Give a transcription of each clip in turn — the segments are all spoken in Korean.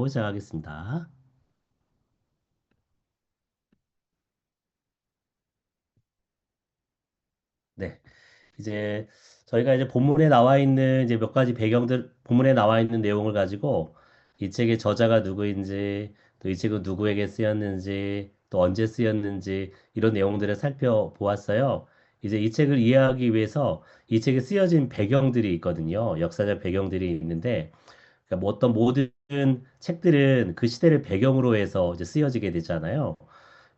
시작하겠습니다. 네. 이제 저희가 이제 본문에 나와 있는 이제 몇 가지 배경들, 본문에 나와 있는 내용을 가지고 이 책의 저자가 누구인지, 또 이 책은 누구에게 쓰였는지, 또 언제 쓰였는지 이런 내용들을 살펴보았어요. 이제 이 책을 이해하기 위해서 이 책에 쓰여진 배경들이 있거든요. 역사적 배경들이 있는데, 그러니까 뭐 어떤 모든 책들은 그 시대를 배경으로 해서 이제 쓰여지게 되잖아요.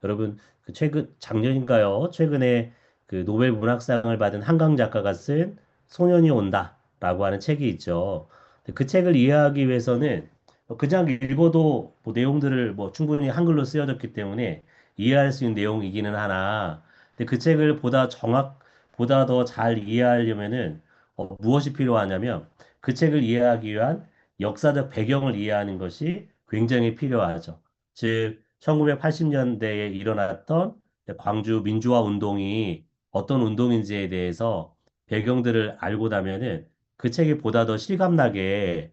여러분, 그 최근, 작년인가요? 최근에 그 노벨 문학상을 받은 한강 작가가 쓴 소년이 온다라고 하는 책이 있죠. 근데 그 책을 이해하기 위해서는 그냥 읽어도 뭐 내용들을 뭐 충분히 한글로 쓰여졌기 때문에 이해할 수 있는 내용이기는 하나, 근데 그 책을 보다 더 잘 이해하려면은 무엇이 필요하냐면 그 책을 이해하기 위한 역사적 배경을 이해하는 것이 굉장히 필요하죠. 즉, 1980년대에 일어났던 광주 민주화 운동이 어떤 운동인지에 대해서 배경들을 알고 나면은 그 책이 보다 더 실감나게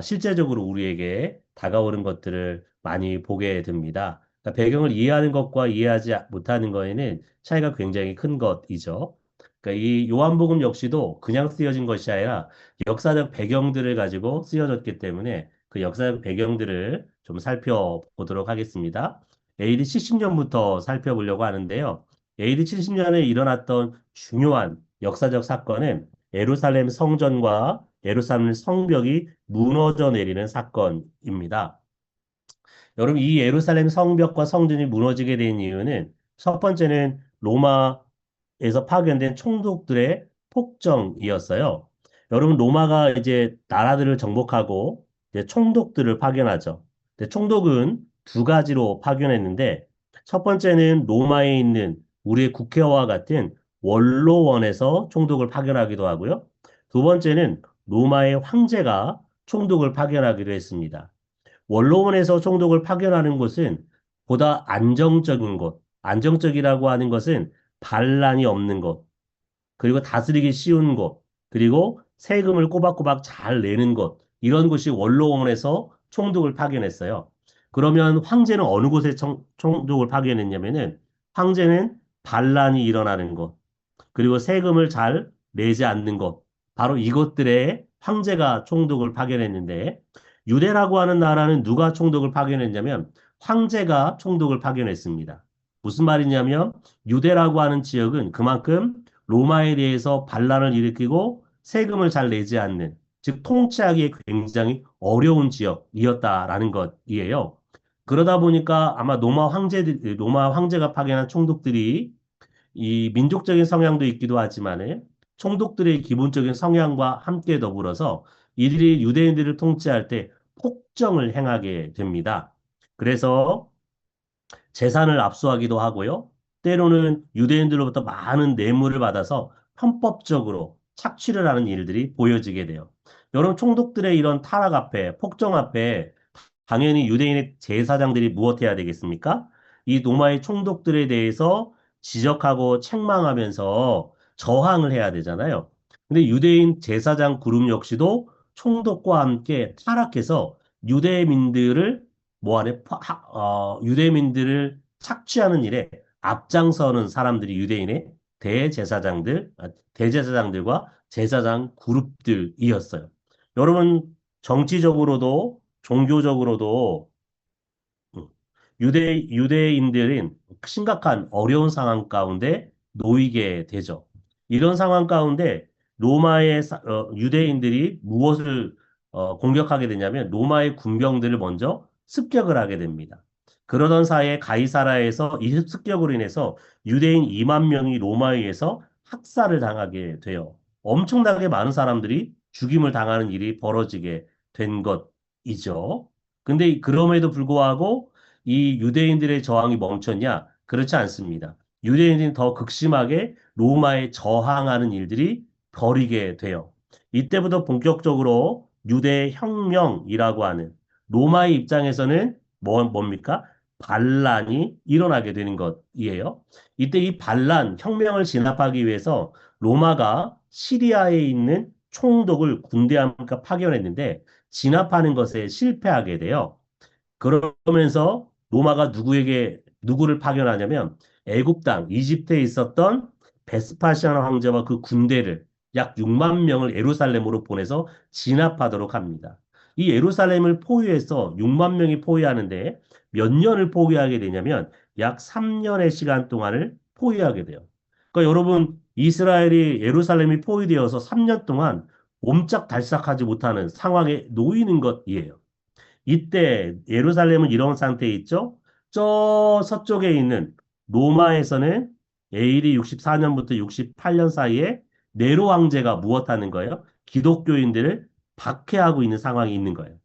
실제적으로 우리에게 다가오는 것들을 많이 보게 됩니다. 그러니까 배경을 이해하는 것과 이해하지 못하는 거에는 차이가 굉장히 큰 것이죠. 그러니까 이 요한복음 역시도 그냥 쓰여진 것이 아니라 역사적 배경들을 가지고 쓰여졌기 때문에 그 역사적 배경들을 좀 살펴보도록 하겠습니다. AD 70년부터 살펴보려고 하는데요. AD 70년에 일어났던 중요한 역사적 사건은 예루살렘 성전과 예루살렘 성벽이 무너져 내리는 사건입니다. 여러분, 이 예루살렘 성벽과 성전이 무너지게 된 이유는 첫 번째는 로마에서 파견된 총독들의 폭정이었어요. 여러분, 로마가 이제 나라들을 정복하고 이제 총독들을 파견하죠. 근데 총독은 두 가지로 파견했는데 첫 번째는 로마에 있는 우리의 국회와 같은 원로원에서 총독을 파견하기도 하고요. 두 번째는 로마의 황제가 총독을 파견하기도 했습니다. 원로원에서 총독을 파견하는 곳은 보다 안정적인 곳, 안정적이라고 하는 것은 반란이 없는 곳, 그리고 다스리기 쉬운 곳, 그리고 세금을 꼬박꼬박 잘 내는 곳, 이런 곳이 원로원에서 총독을 파견했어요. 그러면 황제는 어느 곳에 총독을 파견했냐면은 황제는 반란이 일어나는 곳, 그리고 세금을 잘 내지 않는 것. 바로 이것들에 황제가 총독을 파견했는데 유대라고 하는 나라는 누가 총독을 파견했냐면 황제가 총독을 파견했습니다. 무슨 말이냐면 유대라고 하는 지역은 그만큼 로마에 대해서 반란을 일으키고 세금을 잘 내지 않는, 즉 통치하기 굉장히 어려운 지역이었다라는 것이에요. 그러다 보니까 아마 로마 황제가 파견한 총독들이 이 민족적인 성향도 있기도 하지만 총독들의 기본적인 성향과 함께 더불어서 이들이 유대인들을 통치할 때 폭정을 행하게 됩니다. 그래서 재산을 압수하기도 하고요. 때로는 유대인들로부터 많은 뇌물을 받아서 편법적으로 착취를 하는 일들이 보여지게 돼요. 여러분, 총독들의 이런 타락 앞에, 폭정 앞에 당연히 유대인의 제사장들이 무엇해야 되겠습니까? 이 로마의 총독들에 대해서 지적하고 책망하면서 저항을 해야 되잖아요. 근데 유대인 제사장 그룹 역시도 총독과 함께 타락해서 유대민들을 유대민들을 착취하는 일에 앞장서는 사람들이 유대인의 대제사장들과 제사장 그룹들이었어요. 여러분, 정치적으로도 종교적으로도 음, 유대인들은 심각한 어려운 상황 가운데 놓이게 되죠. 이런 상황 가운데 유대인들이 무엇을 공격하게 되냐면 로마의 군병들을 먼저 습격을 하게 됩니다. 그러던 사이에 가이사라에서 이 습격으로 인해서 유대인 2만 명이 로마에 의해서 학살을 당하게 돼요. 엄청나게 많은 사람들이 죽임을 당하는 일이 벌어지게 된 것이죠. 근데 그럼에도 불구하고 이 유대인들의 저항이 멈췄냐? 그렇지 않습니다. 유대인들이 더 극심하게 로마에 저항하는 일들이 벌이게 돼요. 이때부터 본격적으로 유대 혁명이라고 하는 로마의 입장에서는 뭡니까? 반란이 일어나게 되는 것이에요. 이때 이 반란, 혁명을 진압하기 위해서 로마가 시리아에 있는 총독을 군대와 함께 파견했는데 진압하는 것에 실패하게 돼요. 그러면서 로마가 누구를 파견하냐면 애굽 땅 이집트에 있었던 베스파시아는 황제와 그 군대를 약 6만 명을 예루살렘으로 보내서 진압하도록 합니다. 이 예루살렘을 포위해서 6만 명이 포위하는데 몇 년을 포위하게 되냐면 약 3년의 시간 동안을 포위하게 돼요. 그러니까 여러분 이스라엘이 예루살렘이 포위되어서 3년 동안 옴짝달싹하지 못하는 상황에 놓이는 것이에요. 이때 예루살렘은 이런 상태에 있죠. 저 서쪽에 있는 로마에서는 AD 64년부터 68년 사이에 네로 황제가 무엇하는 거예요? 기독교인들을 박해하고 있는 상황이 있는 거예요.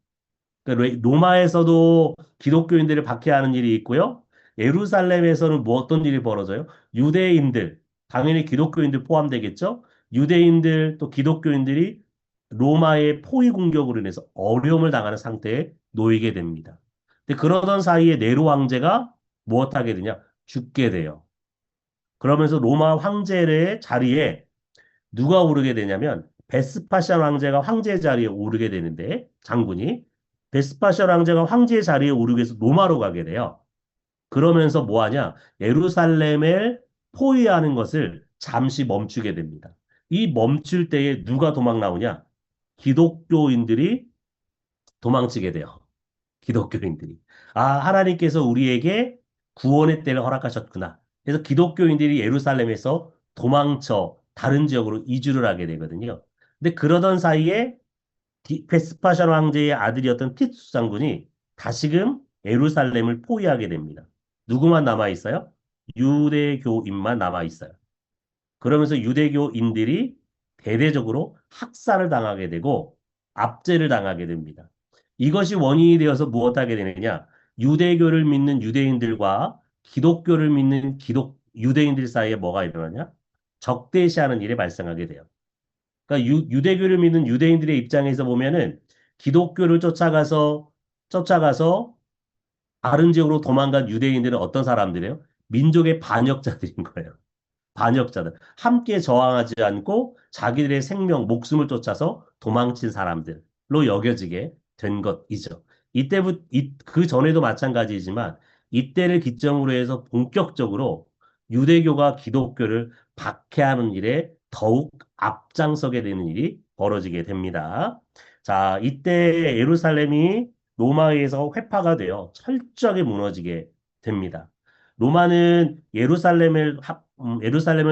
그러니까 로마에서도 기독교인들을 박해하는 일이 있고요. 예루살렘에서는 뭐 어떤 일이 벌어져요? 유대인들, 당연히 기독교인들 포함되겠죠? 유대인들 또 기독교인들이 로마의 포위 공격으로 인해서 어려움을 당하는 상태에 놓이게 됩니다. 근데 그러던 사이에 네로 황제가 무엇하게 되냐? 죽게 돼요. 그러면서 로마 황제의 자리에 누가 오르게 되냐면 베스파시안 황제가 황제 자리에 오르게 되는데 장군이 베스파시안 황제가 황제 자리에 오르기 위해서 로마로 가게 돼요. 그러면서 뭐 하냐? 예루살렘을 포위하는 것을 잠시 멈추게 됩니다. 이 멈출 때에 누가 도망 나오냐? 기독교인들이 도망치게 돼요. 기독교인들이. 아, 하나님께서 우리에게 구원의 때를 허락하셨구나. 그래서 기독교인들이 예루살렘에서 도망쳐 다른 지역으로 이주를 하게 되거든요. 근데 그러던 사이에 베스파시안 황제의 아들이었던 티투스 장군이 다시금 예루살렘을 포위하게 됩니다. 누구만 남아 있어요? 유대교인만 남아 있어요. 그러면서 유대교인들이 대대적으로 학살을 당하게 되고 압제를 당하게 됩니다. 이것이 원인이 되어서 무엇하게 되느냐? 유대교를 믿는 유대인들과 기독교를 믿는 유대인들 사이에 뭐가 일어나냐? 적대시하는 일이 발생하게 돼요. 그러니까 유대교를 믿는 유대인들의 입장에서 보면은 기독교를 쫓아가서 다른 지역으로 도망간 유대인들은 어떤 사람들이에요? 민족의 반역자들인 거예요. 반역자들. 함께 저항하지 않고 자기들의 생명, 목숨을 쫓아서 도망친 사람들로 여겨지게 된 것이죠. 그 전에도 마찬가지이지만 이때를 기점으로 해서 본격적으로 유대교가 기독교를 박해하는 일에 더욱 앞장서게 되는 일이 벌어지게 됩니다. 자, 이때 예루살렘이 로마에 의해서 회파가 되어 철저하게 무너지게 됩니다. 로마는 예루살렘을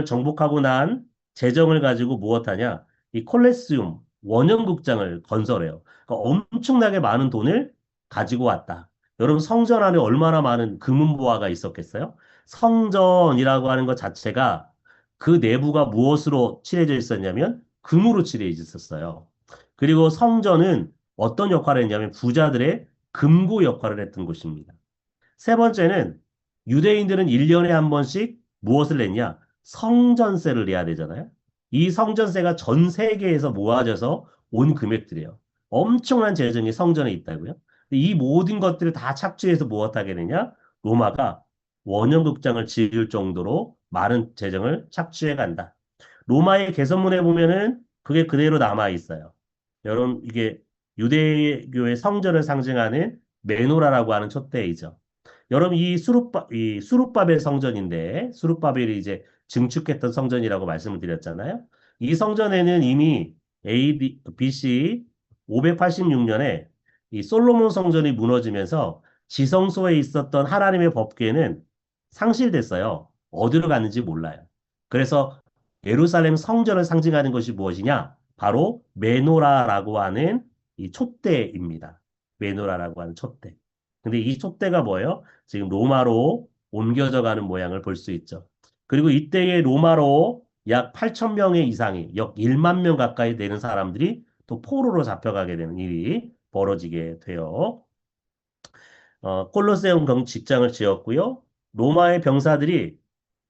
정복하고 난 재정을 가지고 무엇하냐? 이 콜레시움 원형극장을 건설해요. 그러니까 엄청나게 많은 돈을 가지고 왔다. 여러분 성전 안에 얼마나 많은 금은보화가 있었겠어요? 성전이라고 하는 것 자체가 그 내부가 무엇으로 칠해져 있었냐면 금으로 칠해져 있었어요. 그리고 성전은 어떤 역할을 했냐면 부자들의 금고 역할을 했던 곳입니다. 세 번째는 유대인들은 1년에 한 번씩 무엇을 냈냐? 성전세를 내야 되잖아요. 이 성전세가 전 세계에서 모아져서 온 금액들이에요. 엄청난 재정이 성전에 있다고요. 이 모든 것들을 다 착취해서 무엇하게 되냐? 로마가 원형극장을 지을 정도로 많은 재정을 착취해 간다. 로마의 개선문에 보면은 그게 그대로 남아 있어요. 여러분, 이게 유대교의 성전을 상징하는 메노라라고 하는 촛대이죠. 여러분, 이 수룹바벨 성전인데, 수룹바벨이 이제 증축했던 성전이라고 말씀을 드렸잖아요. 이 성전에는 이미 BC 586년에 이 솔로몬 성전이 무너지면서 지성소에 있었던 하나님의 법궤는 상실됐어요. 어디로 갔는지 몰라요. 그래서 예루살렘 성전을 상징하는 것이 무엇이냐? 바로 메노라라고 하는 이 촛대입니다. 메노라라고 하는 촛대. 근데 이 촛대가 뭐예요? 지금 로마로 옮겨져 가는 모양을 볼 수 있죠. 그리고 이때의 로마로 약 8천 명의 이상이, 약 1만 명 가까이 되는 사람들이 또 포로로 잡혀가게 되는 일이 벌어지게 돼요. 콜로세움 직장을 지었고요. 로마의 병사들이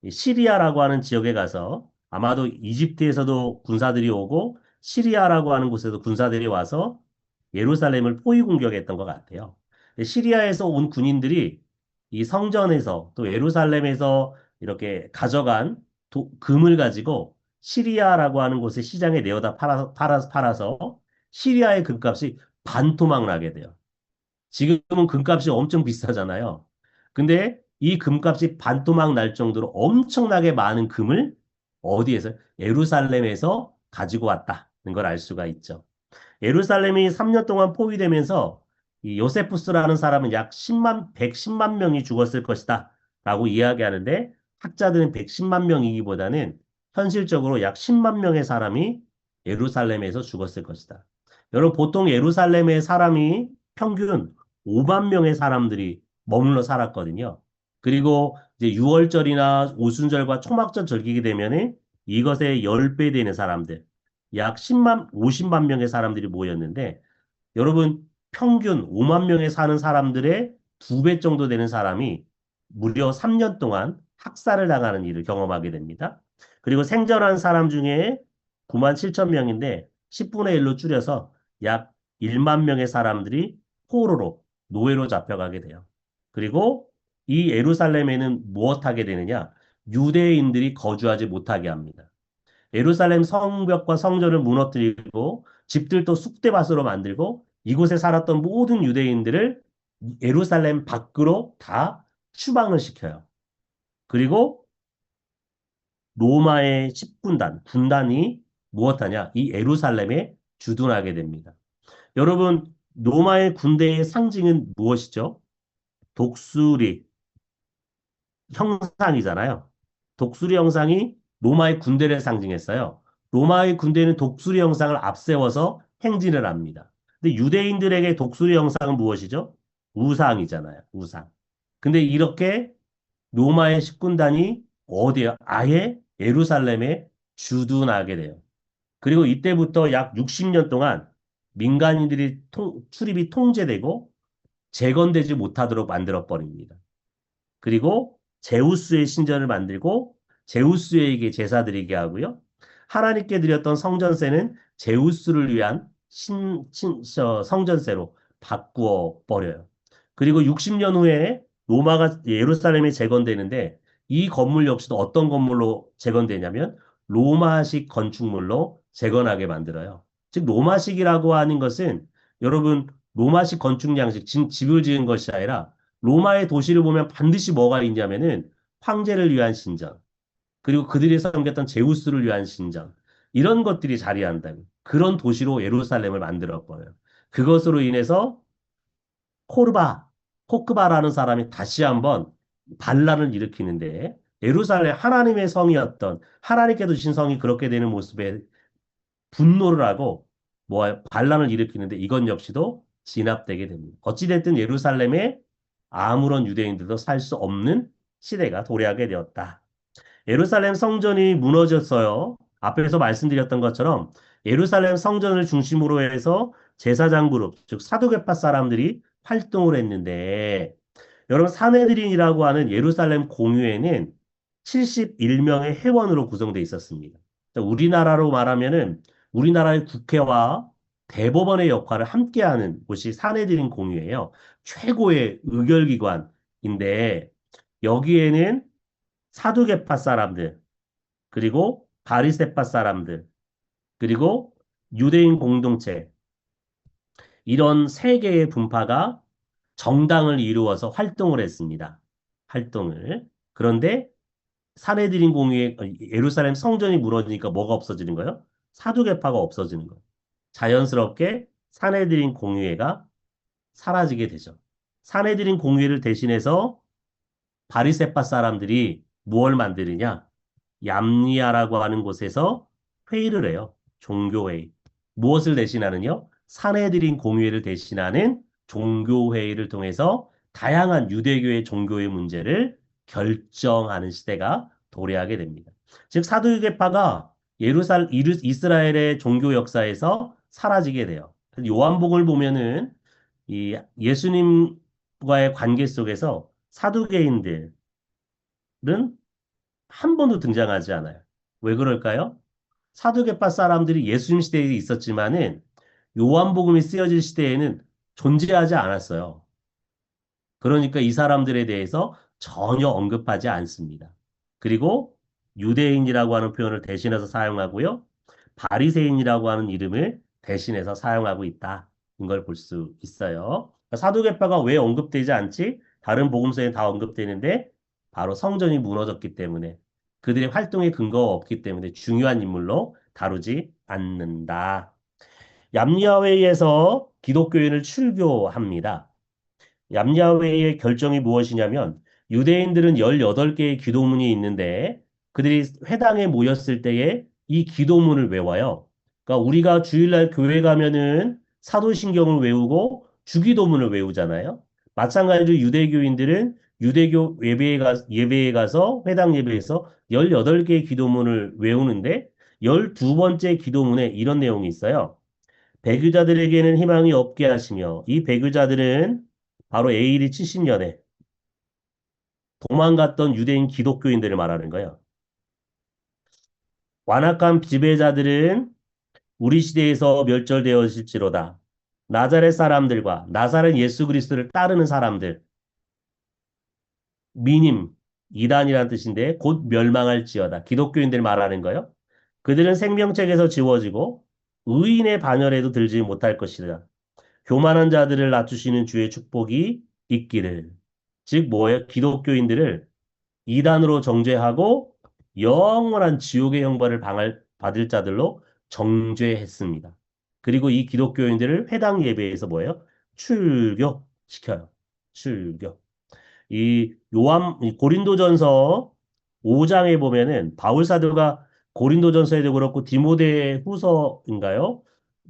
이 시리아라고 하는 지역에 가서 아마도 이집트에서도 군사들이 오고 시리아라고 하는 곳에서 군사들이 와서 예루살렘을 포위 공격했던 것 같아요. 시리아에서 온 군인들이 이 성전에서 또 예루살렘에서 이렇게 가져간 금을 가지고 시리아라고 하는 곳의 시장에 내어다 팔아서 시리아의 금값이 반토막 나게 돼요. 지금은 금값이 엄청 비싸잖아요. 근데 이 금값이 반토막 날 정도로 엄청나게 많은 금을 어디에서? 예루살렘에서 가지고 왔다는 걸 알 수가 있죠. 예루살렘이 3년 동안 포위되면서 이 요세푸스라는 사람은 약 110만 명이 죽었을 것이다 라고 이야기하는데 학자들은 110만 명이기보다는 현실적으로 약 10만 명의 사람이 예루살렘에서 죽었을 것이다. 여러분, 보통 예루살렘의 사람이 평균 5만 명의 사람들이 머물러 살았거든요. 그리고 이제 6월절이나 오순절과 초막절 절기게 되면은 이것의 10배 되는 사람들, 약 10만, 50만 명의 사람들이 모였는데, 여러분, 평균 5만 명에 사는 사람들의 2배 정도 되는 사람이 무려 3년 동안 학살을 당하는 일을 경험하게 됩니다. 그리고 생존한 사람 중에 9만 7천 명인데 10분의 1로 줄여서 약 1만 명의 사람들이 포로로, 노예로 잡혀가게 돼요. 그리고 이 예루살렘에는 무엇하게 되느냐? 유대인들이 거주하지 못하게 합니다. 예루살렘 성벽과 성전을 무너뜨리고 집들도 쑥대밭으로 만들고 이곳에 살았던 모든 유대인들을 예루살렘 밖으로 다 추방을 시켜요. 그리고 로마의 10군단, 군단이 무엇하냐? 이 예루살렘에 주둔하게 됩니다. 여러분, 로마의 군대의 상징은 무엇이죠? 독수리 형상이잖아요. 독수리 형상이 로마의 군대를 상징했어요. 로마의 군대는 독수리 형상을 앞세워서 행진을 합니다. 근데 유대인들에게 독수리 형상은 무엇이죠? 우상이잖아요. 우상. 근데 이렇게 로마의 식군단이 어디에 아예 예루살렘에 주둔하게 돼요. 그리고 이때부터 약 60년 동안 민간인들이 출입이 통제되고 재건되지 못하도록 만들어 버립니다. 그리고 제우스의 신전을 만들고 제우스에게 제사 드리게 하고요. 하나님께 드렸던 성전세는 제우스를 위한 성전세로 바꾸어 버려요. 그리고 60년 후에 로마가 예루살렘이 재건되는데 이 건물 역시도 어떤 건물로 재건되냐면 로마식 건축물로 재건하게 만들어요. 즉 로마식이라고 하는 것은 여러분 로마식 건축 양식, 집을 지은 것이 아니라 로마의 도시를 보면 반드시 뭐가 있냐면은 황제를 위한 신전, 그리고 그들이 섬겼던 제우스를 위한 신전, 이런 것들이 자리한다는 그런 도시로 예루살렘을 만들어 버려요. 그것으로 인해서 코르바, 코크바라는 사람이 다시 한번 반란을 일으키는데 예루살렘 하나님의 성이었던 하나님께도 주신 성이 그렇게 되는 모습에 분노를 하고 뭐 반란을 일으키는데 이건 역시도 진압되게 됩니다. 어찌됐든 예루살렘에 아무런 유대인들도 살 수 없는 시대가 도래하게 되었다. 예루살렘 성전이 무너졌어요. 앞에서 말씀드렸던 것처럼 예루살렘 성전을 중심으로 해서 제사장 그룹, 즉 사두개파 사람들이 활동을 했는데 여러분 사내들인이라고 하는 예루살렘 공유회는 71명의 회원으로 구성되어 있었습니다. 우리나라로 말하면은 우리나라의 국회와 대법원의 역할을 함께하는 곳이 사내들인 공유회예요. 최고의 의결기관인데 여기에는 사두개파 사람들, 그리고 바리새파 사람들, 그리고 유대인 공동체, 이런 세 개의 분파가 정당을 이루어서 활동을 했습니다. 활동을. 그런데 사내들인 공유의 예루살렘 성전이 무너지니까 뭐가 없어지는 거예요? 사두개파가 없어지는 거예요. 자연스럽게 사내들인 공유회가 사라지게 되죠. 사내들인 공유회를 대신해서 바리새파 사람들이 무엇을 만드느냐? 얌니아라고 하는 곳에서 회의를 해요. 종교회의. 무엇을 대신하느냐? 사내들인 공회를 대신하는 종교회의를 통해서 다양한 유대교의 종교의 문제를 결정하는 시대가 도래하게 됩니다. 즉 사두개파가 이스라엘의 종교 역사에서 사라지게 돼요. 요한복음을 보면은 이 예수님과의 관계 속에서 사두개인들은 한 번도 등장하지 않아요. 왜 그럴까요? 사두개파 사람들이 예수님 시대에 있었지만은 요한복음이 쓰여질 시대에는 존재하지 않았어요. 그러니까 이 사람들에 대해서 전혀 언급하지 않습니다. 그리고 유대인이라고 하는 표현을 대신해서 사용하고요. 바리새인이라고 하는 이름을 대신해서 사용하고 있다. 이걸 볼 수 있어요. 사도계파가 왜 언급되지 않지? 다른 복음서에 다 언급되는데 바로 성전이 무너졌기 때문에 그들의 활동의 근거가 없기 때문에 중요한 인물로 다루지 않는다. 얌야회에서 기독교인을 출교합니다. 얌야회의 결정이 무엇이냐면 유대인들은 18개의 기도문이 있는데 그들이 회당에 모였을 때에 이 기도문을 외워요. 그러니까 우리가 주일날 교회 가면은 사도신경을 외우고 주기도문을 외우잖아요. 마찬가지로 유대교인들은 유대교 예배에 가서 회당 예배에서 18개의 기도문을 외우는데 12번째 기도문에 이런 내용이 있어요. 배교자들에게는 희망이 없게 하시며 이 배교자들은 바로 AD 70년에 도망갔던 유대인 기독교인들을 말하는 거예요. 완악한 지배자들은 우리 시대에서 멸절되었을지로다. 나자렛 사람들과 나사렛 예수 그리스도를 따르는 사람들, 미님, 이단이라는 뜻인데 곧 멸망할지어다. 기독교인들 말하는 거예요. 그들은 생명책에서 지워지고 의인의 반열에도 들지 못할 것이다. 교만한 자들을 낮추시는 주의 축복이 있기를. 즉 뭐예요? 기독교인들을 이단으로 정죄하고 영원한 지옥의 형벌을 받을 자들로 정죄했습니다. 그리고 이 기독교인들을 회당 예배에서 뭐예요? 출교시켜요. 출교. 이 고린도전서 5장에 보면은 바울 사도가 고린도전서에도 그렇고 디모데 후서인가요?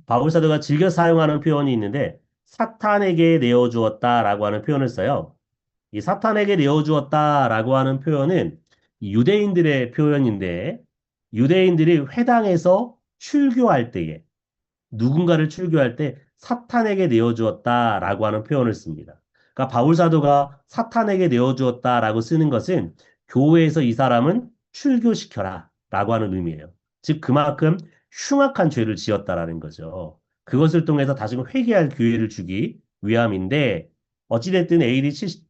바울 사도가 즐겨 사용하는 표현이 있는데 사탄에게 내어주었다라고 하는 표현을 써요. 이 사탄에게 내어주었다라고 하는 표현은 유대인들의 표현인데 유대인들이 회당에서 출교할 때에 누군가를 출교할 때 사탄에게 내어주었다라고 하는 표현을 씁니다. 그러니까 바울 사도가 사탄에게 내어주었다라고 쓰는 것은 교회에서 이 사람은 출교시켜라 라고 하는 의미예요. 즉 그만큼 흉악한 죄를 지었다라는 거죠. 그것을 통해서 다시금 회개할 기회를 주기 위함인데 어찌됐든 AD 70,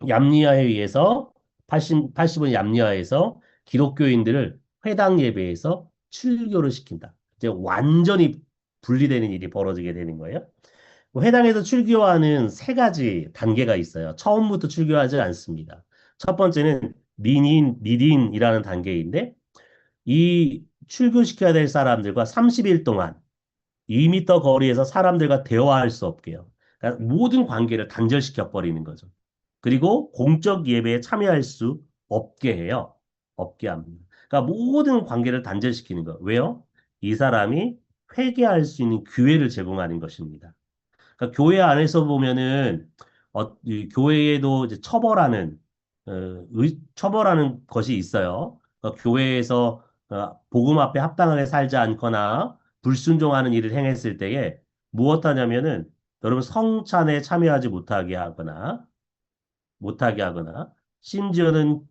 얌리아에 의해서 80은 얌리아에서 기독교인들을 회당 예배에서 출교를 시킨다. 이제 완전히 분리되는 일이 벌어지게 되는 거예요. 회당에서 출교하는 세 가지 단계가 있어요. 처음부터 출교하지 않습니다. 첫 번째는 니딘이라는 단계인데 이 출교시켜야 될 사람들과 30일 동안 2미터 거리에서 사람들과 대화할 수 없게요. 그러니까 모든 관계를 단절시켜 버리는 거죠. 그리고 공적 예배에 참여할 수 없게 해요. 없게 합니다. 그러니까 모든 관계를 단절시키는 거. 왜요? 이 사람이 회개할 수 있는 기회를 제공하는 것입니다. 그러니까 교회 안에서 보면은 이 교회에도 이제 처벌하는 것이 있어요. 교회에서 복음 앞에 합당하게 살지 않거나 불순종하는 일을 행했을 때에 무엇하냐면은 여러분 성찬에 참여하지 못하게 하거나 심지어는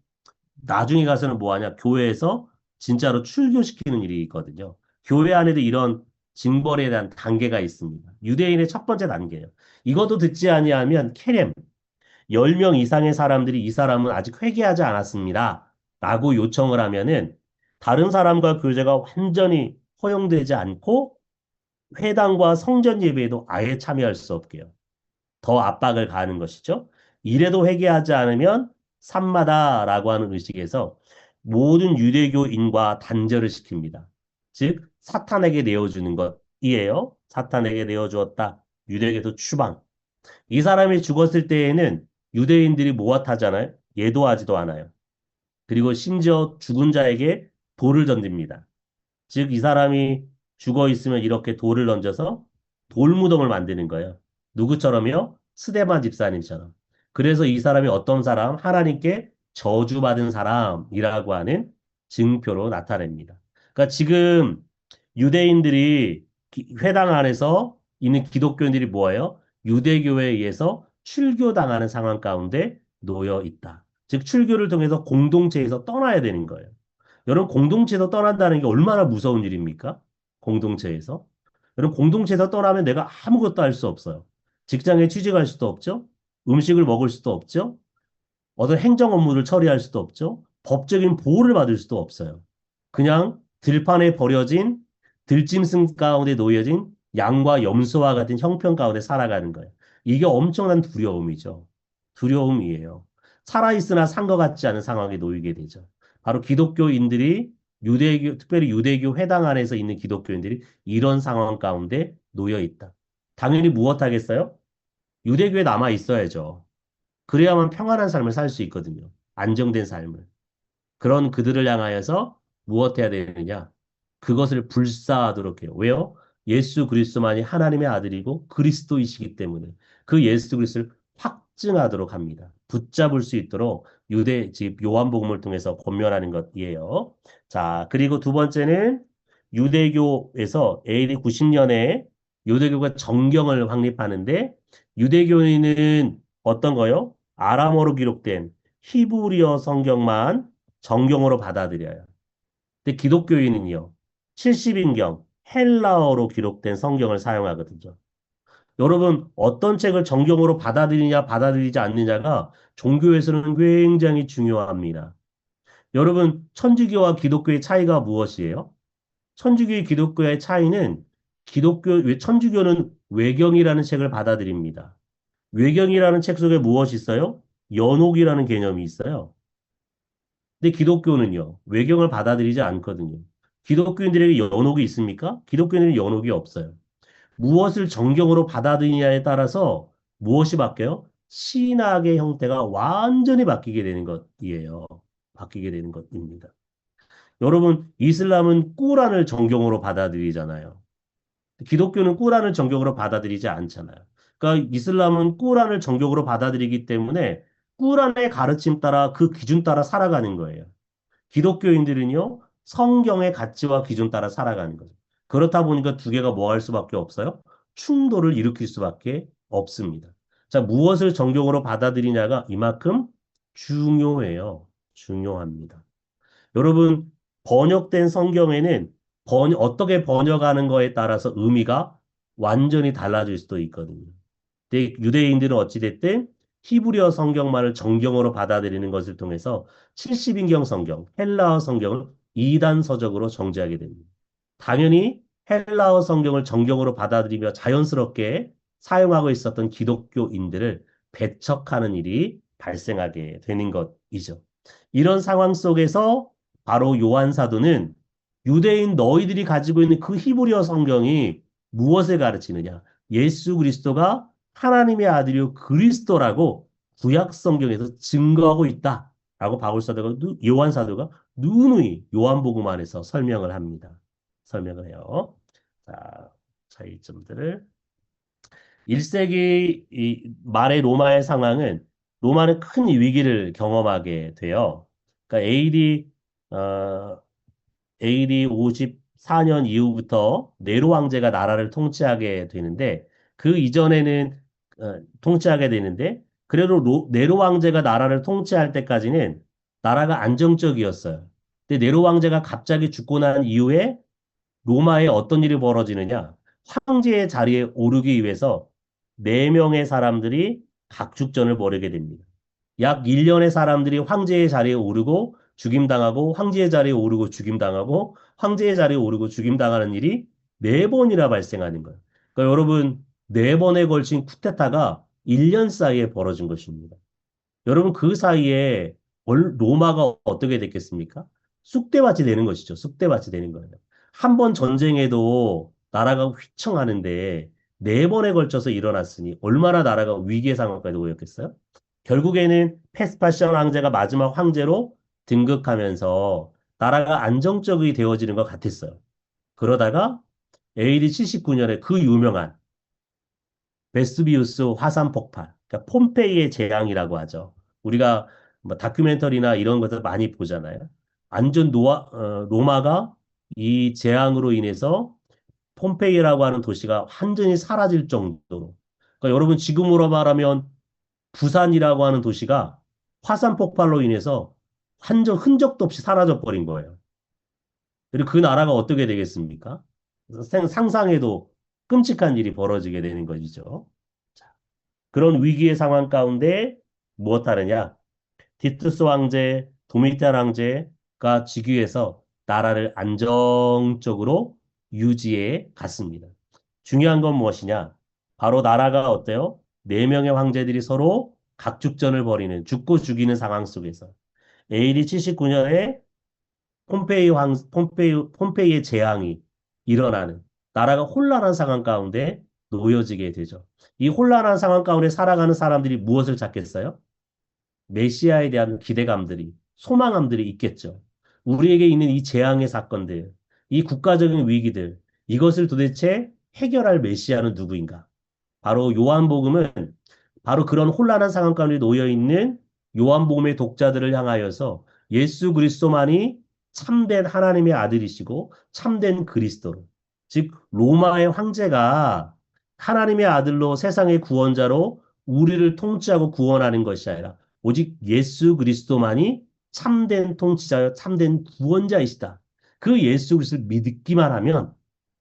나중에 가서는 뭐 하냐? 교회에서 진짜로 출교시키는 일이 있거든요. 교회 안에도 이런 징벌에 대한 단계가 있습니다. 유대인의 첫 번째 단계예요. 이것도 듣지 아니하면 케렘, 10명 이상의 사람들이 이 사람은 아직 회개하지 않았습니다. 라고 요청을 하면은 다른 사람과 교제가 완전히 허용되지 않고 회당과 성전 예배에도 아예 참여할 수 없게 해요. 더 압박을 가하는 것이죠. 이래도 회개하지 않으면 산마다라고 하는 의식에서 모든 유대교인과 단절을 시킵니다. 즉 사탄에게 내어주는 것이에요. 사탄에게 내어주었다. 유대교도 추방. 이 사람이 죽었을 때에는 유대인들이 모아타잖아요. 예도하지도 않아요. 그리고 심지어 죽은 자에게 돌을 던집니다. 즉, 이 사람이 죽어 있으면 이렇게 돌을 던져서 돌무덤을 만드는 거예요. 누구처럼요? 스데반 집사님처럼. 그래서 이 사람이 어떤 사람? 하나님께 저주받은 사람이라고 하는 증표로 나타냅니다. 그러니까 지금 유대인들이 회당 안에서 있는 기독교인들이 뭐예요? 유대교에 의해서 출교당하는 상황 가운데 놓여 있다. 즉, 출교를 통해서 공동체에서 떠나야 되는 거예요. 여러분, 공동체에서 떠난다는 게 얼마나 무서운 일입니까? 공동체에서. 여러분, 공동체에서 떠나면 내가 아무것도 할 수 없어요. 직장에 취직할 수도 없죠? 음식을 먹을 수도 없죠? 어떤 행정 업무를 처리할 수도 없죠? 법적인 보호를 받을 수도 없어요. 그냥 들판에 버려진 들짐승 가운데 놓여진 양과 염소와 같은 형편 가운데 살아가는 거예요. 이게 엄청난 두려움이죠. 두려움이에요. 살아있으나 산 것 같지 않은 상황에 놓이게 되죠. 바로 기독교인들이 유대교, 특별히 유대교 회당 안에서 있는 기독교인들이 이런 상황 가운데 놓여 있다. 당연히 무엇하겠어요? 유대교에 남아 있어야죠. 그래야만 평안한 삶을 살 수 있거든요. 안정된 삶을. 그런 그들을 향하여서 무엇해야 되느냐? 그것을 불사하도록 해요. 왜요? 예수 그리스도만이 하나님의 아들이고 그리스도이시기 때문에 그 예수 그리스도를 확증하도록 합니다. 붙잡을 수 있도록 유대 집 요한복음을 통해서 권면하는 것이에요. 자, 그리고 두 번째는 유대교에서 AD 90년에 유대교가 정경을 확립하는데 유대교인은 어떤 거요? 아람어로 기록된 히브리어 성경만 정경으로 받아들여요. 근데 기독교인은요, 70인경 헬라어로 기록된 성경을 사용하거든요. 여러분, 어떤 책을 정경으로 받아들이냐, 받아들이지 않느냐가 종교에서는 굉장히 중요합니다. 여러분, 천주교와 기독교의 차이가 무엇이에요? 천주교의 기독교의 차이는 천주교는 외경이라는 책을 받아들입니다. 외경이라는 책 속에 무엇이 있어요? 연옥이라는 개념이 있어요. 근데 기독교는요, 외경을 받아들이지 않거든요. 기독교인들에게 연옥이 있습니까? 기독교인들은 연옥이 없어요. 무엇을 정경으로 받아들이냐에 따라서 무엇이 바뀌어요? 신학의 형태가 완전히 바뀌게 되는 것이에요. 바뀌게 되는 것입니다. 여러분, 이슬람은 꾸란을 정경으로 받아들이잖아요. 기독교는 꾸란을 정경으로 받아들이지 않잖아요. 그러니까 이슬람은 꾸란을 정경으로 받아들이기 때문에 꾸란의 가르침 따라 그 기준 따라 살아가는 거예요. 기독교인들은요, 성경의 가치와 기준 따라 살아가는 거죠. 그렇다 보니까 두 개가 뭐 할 수밖에 없어요? 충돌을 일으킬 수밖에 없습니다. 자, 무엇을 정경으로 받아들이냐가 이만큼 중요해요. 중요합니다. 여러분, 번역된 성경에는 어떻게 번역하는 거에 따라서 의미가 완전히 달라질 수도 있거든요. 근데 유대인들은 어찌됐든 히브리어 성경만을 정경으로 받아들이는 것을 통해서 70인경 성경, 헬라어 성경을 이단 서적으로 정제하게 됩니다. 당연히 헬라어 성경을 정경으로 받아들이며 자연스럽게 사용하고 있었던 기독교인들을 배척하는 일이 발생하게 되는 것이죠. 이런 상황 속에서 바로 요한 사도는 유대인 너희들이 가지고 있는 그 히브리어 성경이 무엇을 가르치느냐? 예수 그리스도가 하나님의 아들이요 그리스도라고 구약 성경에서 증거하고 있다라고 바울 사도가 요한 사도가 누누이 요한복음 안에서 설명을 합니다. 설명을 해요. 자, 차이점들을 1세기 이 말의 로마의 상황은 로마는 큰 위기를 경험하게 돼요. 그러니까 AD 54년 이후부터 네로 황제가 나라를 통치하게 되는데 그 이전에는 통치하게 되는데 그래도 네로 황제가 나라를 통치할 때까지는 나라가 안정적이었어요. 근데 네로 황제가 갑자기 죽고 난 이후에 로마에 어떤 일이 벌어지느냐? 황제의 자리에 오르기 위해서 네명의 사람들이 각축전을 벌이게 됩니다. 약 1년의 사람들이 황제의 자리에 오르고 죽임당하고 황제의 자리에 오르고 죽임당하고 황제의 자리에 오르고 죽임당하는 일이 네 번이나 발생하는 거예요. 그러니까 여러분 네 번에 걸친 쿠데타가 1년 사이에 벌어진 것입니다. 여러분 그 사이에 로마가 어떻게 됐겠습니까? 쑥대밭이 되는 것이죠. 쑥대밭이 되는 거예요. 한 번 전쟁에도 나라가 휘청하는데 네 번에 걸쳐서 일어났으니 얼마나 나라가 위기의 상황까지 오였겠어요? 결국에는 페스파시안 황제가 마지막 황제로 등극하면서 나라가 안정적이 되어지는 것 같았어요. 그러다가 AD 79년에 그 유명한 베스비우스 화산 폭발, 그러니까 폼페이의 재앙이라고 하죠. 우리가 뭐 다큐멘터리나 이런 것들 많이 보잖아요. 로마가 이 재앙으로 인해서 폼페이라고 하는 도시가 완전히 사라질 정도로. 그러니까 여러분 지금으로 말하면 부산이라고 하는 도시가 화산 폭발로 인해서 완전 흔적도 없이 사라져 버린 거예요. 그리고 그 나라가 어떻게 되겠습니까? 상상해도 끔찍한 일이 벌어지게 되는 것이죠. 그런 위기의 상황 가운데 무엇하느냐? 티투스 황제, 도미티안 황제가 즉위해서 나라를 안정적으로 유지해 갔습니다. 중요한 건 무엇이냐? 바로 나라가 어때요? 네 명의 황제들이 서로 각축전을 벌이는 죽고 죽이는 상황 속에서 AD 79년에 폼페이의 재앙이 일어나는 나라가 혼란한 상황 가운데 놓여지게 되죠. 이 혼란한 상황 가운데 살아가는 사람들이 무엇을 찾겠어요? 메시아에 대한 기대감들이, 소망감들이 있겠죠. 우리에게 있는 이 재앙의 사건들, 이 국가적인 위기들, 이것을 도대체 해결할 메시아는 누구인가? 바로 요한복음은 바로 그런 혼란한 상황 가운데 놓여 있는 요한복음의 독자들을 향하여서 예수 그리스도만이 참된 하나님의 아들이시고 참된 그리스도로, 즉 로마의 황제가 하나님의 아들로 세상의 구원자로 우리를 통치하고 구원하는 것이 아니라 오직 예수 그리스도만이 참된 통치자여 참된 구원자이시다. 그 예수 그리스도를 믿기만 하면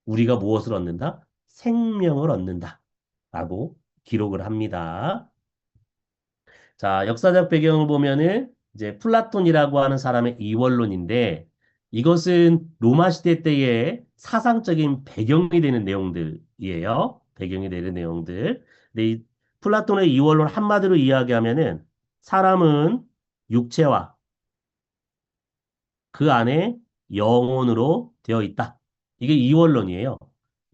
우리가 무엇을 얻는다? 생명을 얻는다. 라고 기록을 합니다. 자, 역사적 배경을 보면은 이제 플라톤이라고 하는 사람의 이원론인데 이것은 로마 시대 때의 사상적인 배경이 되는 내용들이에요. 배경이 되는 내용들. 근데 이 플라톤의 이원론 한마디로 이야기하면은 사람은 육체와 그 안에 영혼으로 되어 있다. 이게 이원론이에요.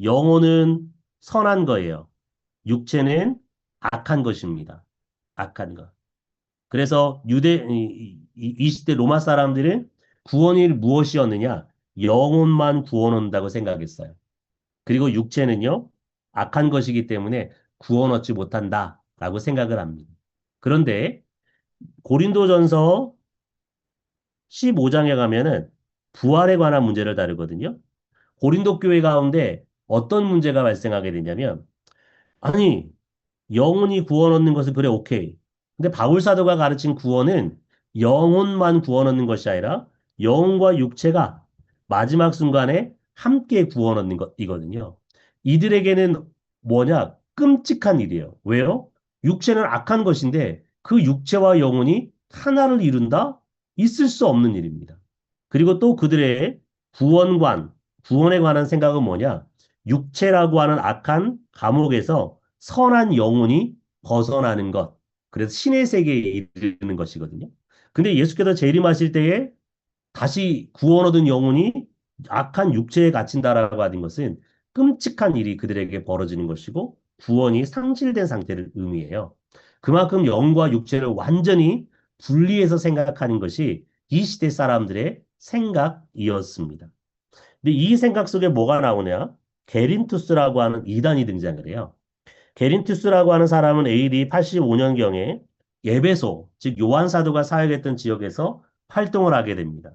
영혼은 선한 거예요. 육체는 악한 것입니다. 악한 것. 그래서 이 시대 로마 사람들은 구원이 무엇이었느냐? 영혼만 구원 온다고 생각했어요. 그리고 육체는요, 악한 것이기 때문에 구원 얻지 못한다라고 생각을 합니다. 그런데 고린도전서 15장에 가면은 부활에 관한 문제를 다루거든요. 고린도 교회 가운데 어떤 문제가 발생하게 되냐면, 아니, 영혼이 구원 얻는 것은 그래, 오케이. 근데 바울 사도가 가르친 구원은 영혼만 구원 얻는 것이 아니라 영혼과 육체가 마지막 순간에 함께 구원 얻는 것이거든요. 이들에게는 뭐냐? 끔찍한 일이에요. 왜요? 육체는 악한 것인데 그 육체와 영혼이 하나를 이룬다? 있을 수 없는 일입니다. 그리고 또 그들의 구원관, 구원에 관한 생각은 뭐냐? 육체라고 하는 악한 감옥에서 선한 영혼이 벗어나는 것. 그래서 신의 세계에 이르는 것이거든요. 근데 예수께서 재림하실 때에 다시 구원 얻은 영혼이 악한 육체에 갇힌다라고 하는 것은 끔찍한 일이 그들에게 벌어지는 것이고 구원이 상실된 상태를 의미해요. 그만큼 영과 육체를 완전히 분리해서 생각하는 것이 이 시대 사람들의 생각이었습니다. 근데 이 생각 속에 뭐가 나오냐? 게린투스라고 하는 이단이 등장을 해요. 게린투스라고 하는 사람은 AD 85년경에 예배소, 즉 요한 사도가 사역했던 지역에서 활동을 하게 됩니다.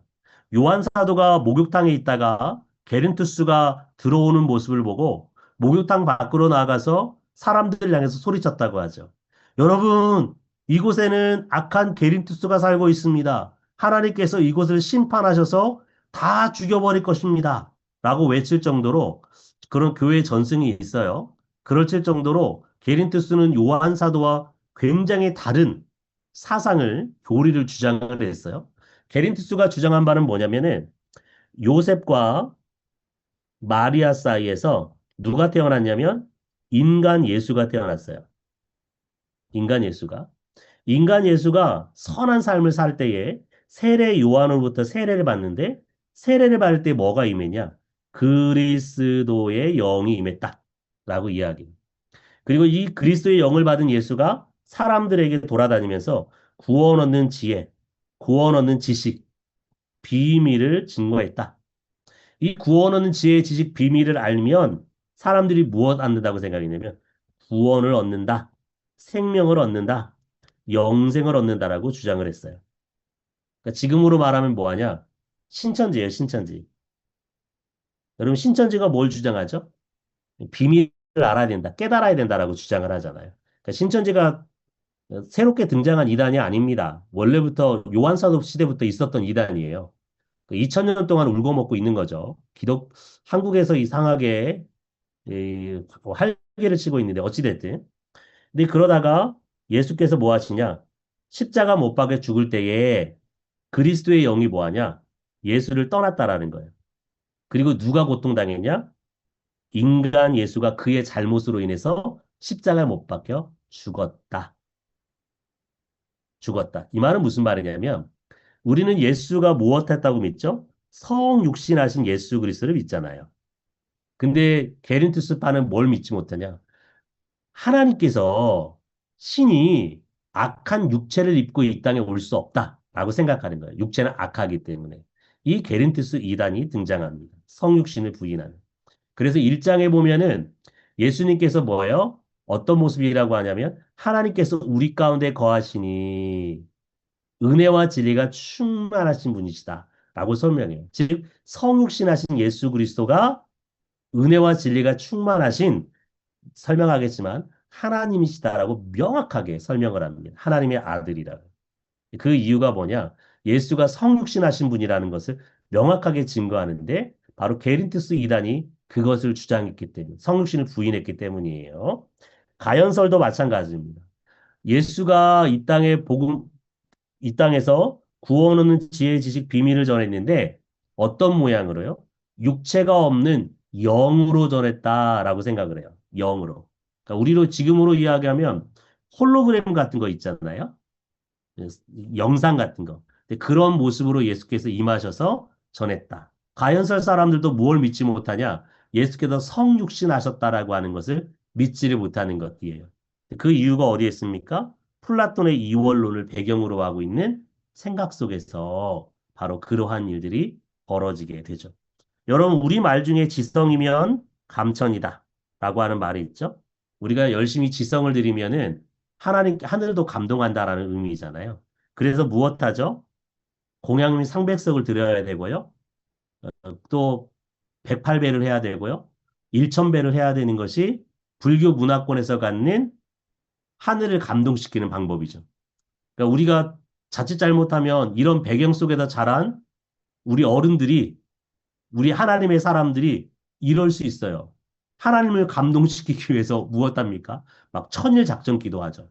요한 사도가 목욕탕에 있다가 게린투스가 들어오는 모습을 보고 목욕탕 밖으로 나가서 사람들을 향해서 소리쳤다고 하죠. 여러분, 이곳에는 악한 게린투스가 살고 있습니다. 하나님께서 이곳을 심판하셔서 다 죽여버릴 것입니다. 라고 외칠 정도로 그런 교회 전승이 있어요. 그렇을 정도로 게린투스는 요한 사도와 굉장히 다른 사상을, 교리를 주장을 했어요. 게린투스가 주장한 바는 뭐냐면은 요셉과 마리아 사이에서 누가 태어났냐면 인간 예수가 태어났어요. 인간 예수가. 인간 예수가 선한 삶을 살 때에 세례 요한으로부터 세례를 받는데 세례를 받을 때 뭐가 임했냐? 그리스도의 영이 임했다. 라고 이야기해요. 그리고 이 그리스도의 영을 받은 예수가 사람들에게 돌아다니면서 구원 얻는 지혜, 구원 얻는 지식, 비밀을 증거했다. 이 구원 얻는 지혜, 지식, 비밀을 알면 사람들이 무엇 얻는다고 생각했냐면 구원을 얻는다, 생명을 얻는다, 영생을 얻는다라고 주장을 했어요. 그러니까 지금으로 말하면 뭐하냐? 신천지예요, 신천지. 여러분 신천지가 뭘 주장하죠? 비밀을 알아야 된다, 깨달아야 된다라고 주장을 하잖아요. 그러니까 신천지가 새롭게 등장한 이단이 아닙니다. 원래부터 요한사도 시대부터 있었던 이단이에요. 2000년 동안 울고 먹고 있는 거죠. 한국에서 이상하게 활개를 치고 있는데 어찌됐든. 근데 그러다가 예수께서 뭐 하시냐? 십자가 못 박혀 죽을 때에 그리스도의 영이 뭐 하냐? 예수를 떠났다라는 거예요. 그리고 누가 고통당했냐? 인간 예수가 그의 잘못으로 인해서 십자가에 못 박혀 죽었다. 죽었다. 이 말은 무슨 말이냐면 우리는 예수가 무엇했다고 믿죠? 성육신하신 예수 그리스도를 믿잖아요. 근데 게린투스파는 뭘 믿지 못하냐? 하나님께서 신이 악한 육체를 입고 이 땅에 올 수 없다라고 생각하는 거예요. 육체는 악하기 때문에. 이 게린투스 이단이 등장합니다. 성육신을 부인하는. 그래서 1장에 보면은 예수님께서 뭐예요? 어떤 모습이라고 하냐면 하나님께서 우리 가운데 거하시니 은혜와 진리가 충만하신 분이시다. 라고 설명해요. 즉, 성육신하신 예수 그리스도가 은혜와 진리가 충만하신 설명하겠지만 하나님이시다라고 명확하게 설명을 합니다. 하나님의 아들이라. 그 이유가 뭐냐? 예수가 성육신하신 분이라는 것을 명확하게 증거하는데 바로 게린투스 이단이 그것을 주장했기 때문에 성육신을 부인했기 때문이에요. 가연설도 마찬가지입니다. 예수가 이 땅에서 구원하는 지혜, 지식, 비밀을 전했는데 어떤 모양으로요? 육체가 없는 영으로 전했다라고 생각을 해요. 영으로. 그러니까 우리로 지금으로 이야기하면 홀로그램 같은 거 있잖아요. 영상 같은 거. 근데 그런 모습으로 예수께서 임하셔서 전했다. 가연설 사람들도 뭘 믿지 못하냐? 예수께서 성육신 하셨다라고 하는 것을 믿지를 못하는 것이에요. 그 이유가 어디에 있습니까? 플라톤의 이원론을 배경으로 하고 있는 생각 속에서 바로 그러한 일들이 벌어지게 되죠. 여러분, 우리 말 중에 지성이면 감천이다 라고 하는 말이 있죠. 우리가 열심히 지성을 들이면은 하늘도 감동한다라는 의미잖아요. 그래서 무엇하죠? 공양미 상백석을 드려야 되고요. 또 108배를 해야 되고요. 1000배를 해야 되는 것이 불교 문화권에서 갖는 하늘을 감동시키는 방법이죠. 그러니까 우리가 자칫 잘못하면 이런 배경 속에서 자란 우리 어른들이, 우리 하나님의 사람들이 이럴 수 있어요. 하나님을 감동시키기 위해서 무엇합니까? 막 천일 작전 기도하죠.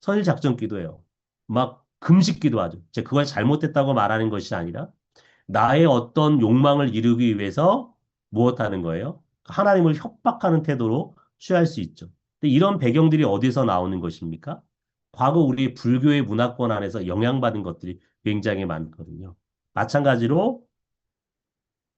천일 작전 기도해요. 막 금식 기도하죠. 제가 그걸 잘못됐다고 말하는 것이 아니라 나의 어떤 욕망을 이루기 위해서 무엇하는 거예요? 하나님을 협박하는 태도로 취할 수 있죠. 근데 이런 배경들이 어디서 나오는 것입니까? 과거 우리 불교의 문화권 안에서 영향받은 것들이 굉장히 많거든요. 마찬가지로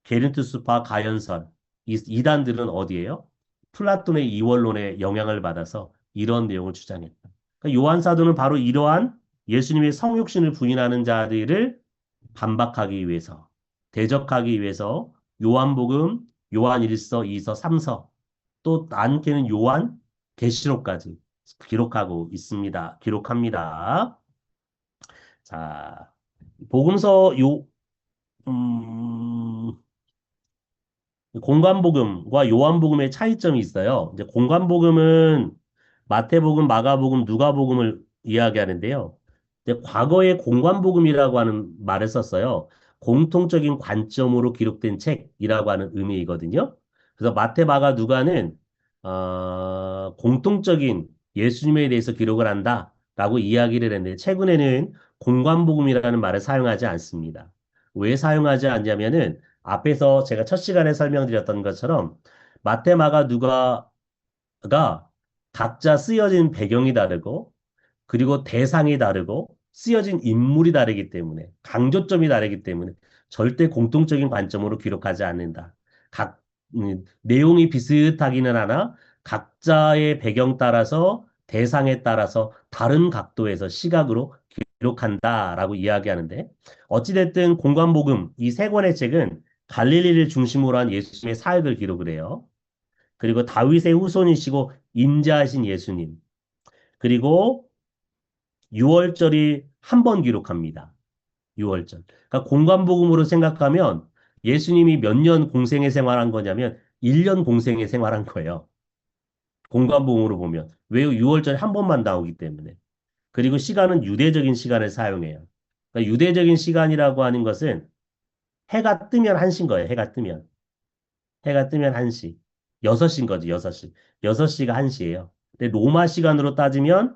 게린투스파 가연설, 이 이단들은 어디예요? 플라톤의 이원론에 영향을 받아서 이런 내용을 주장했다. 그러니까 요한 사도는 바로 이러한 예수님의 성육신을 부인하는 자들을 반박하기 위해서, 대적하기 위해서 요한복음, 요한일서, 이서, 삼서, 또 많게는 요한 계시록까지 기록하고 있습니다. 기록합니다. 자, 복음서 음, 공관복음과 요한복음의 차이점이 있어요. 이제 공관복음은 마태복음, 마가복음, 누가복음을 이야기하는데요. 근데 과거에 공관복음이라고 하는 말을 썼어요. 공통적인 관점으로 기록된 책이라고 하는 의미이거든요. 그래서 마태, 마가, 누가는 공통적인 예수님에 대해서 기록을 한다라고 이야기를 했는데 최근에는 공관복음이라는 말을 사용하지 않습니다. 왜 사용하지 않냐면은 앞에서 제가 첫 시간에 설명드렸던 것처럼 마태, 마가, 누가가 각자 쓰여진 배경이 다르고 그리고 대상이 다르고 쓰여진 인물이 다르기 때문에 강조점이 다르기 때문에 절대 공통적인 관점으로 기록하지 않는다. 각 내용이 비슷하기는 하나 각자의 배경 따라서 대상에 따라서 다른 각도에서 시각으로 기록한다라고 이야기하는데 어찌됐든 공관복음 이 세 권의 책은 갈릴리를 중심으로 한 예수님의 사역을 기록을 해요. 그리고 다윗의 후손이시고 인자하신 예수님. 그리고 6월절이 한 번 기록합니다. 6월절. 그러니까 공관복음으로 생각하면 예수님이 몇 년 공생의 생활한 거냐면 1년 공생의 생활한 거예요. 공관복음으로 보면. 왜 6월절이 한 번만 나오기 때문에. 그리고 시간은 유대적인 시간을 사용해요. 그러니까 유대적인 시간이라고 하는 것은 해가 뜨면 1시인 거예요. 해가 뜨면. 해가 뜨면 1시. 6시인 거지, 6시. 6시가 1시예요. 근데 로마 시간으로 따지면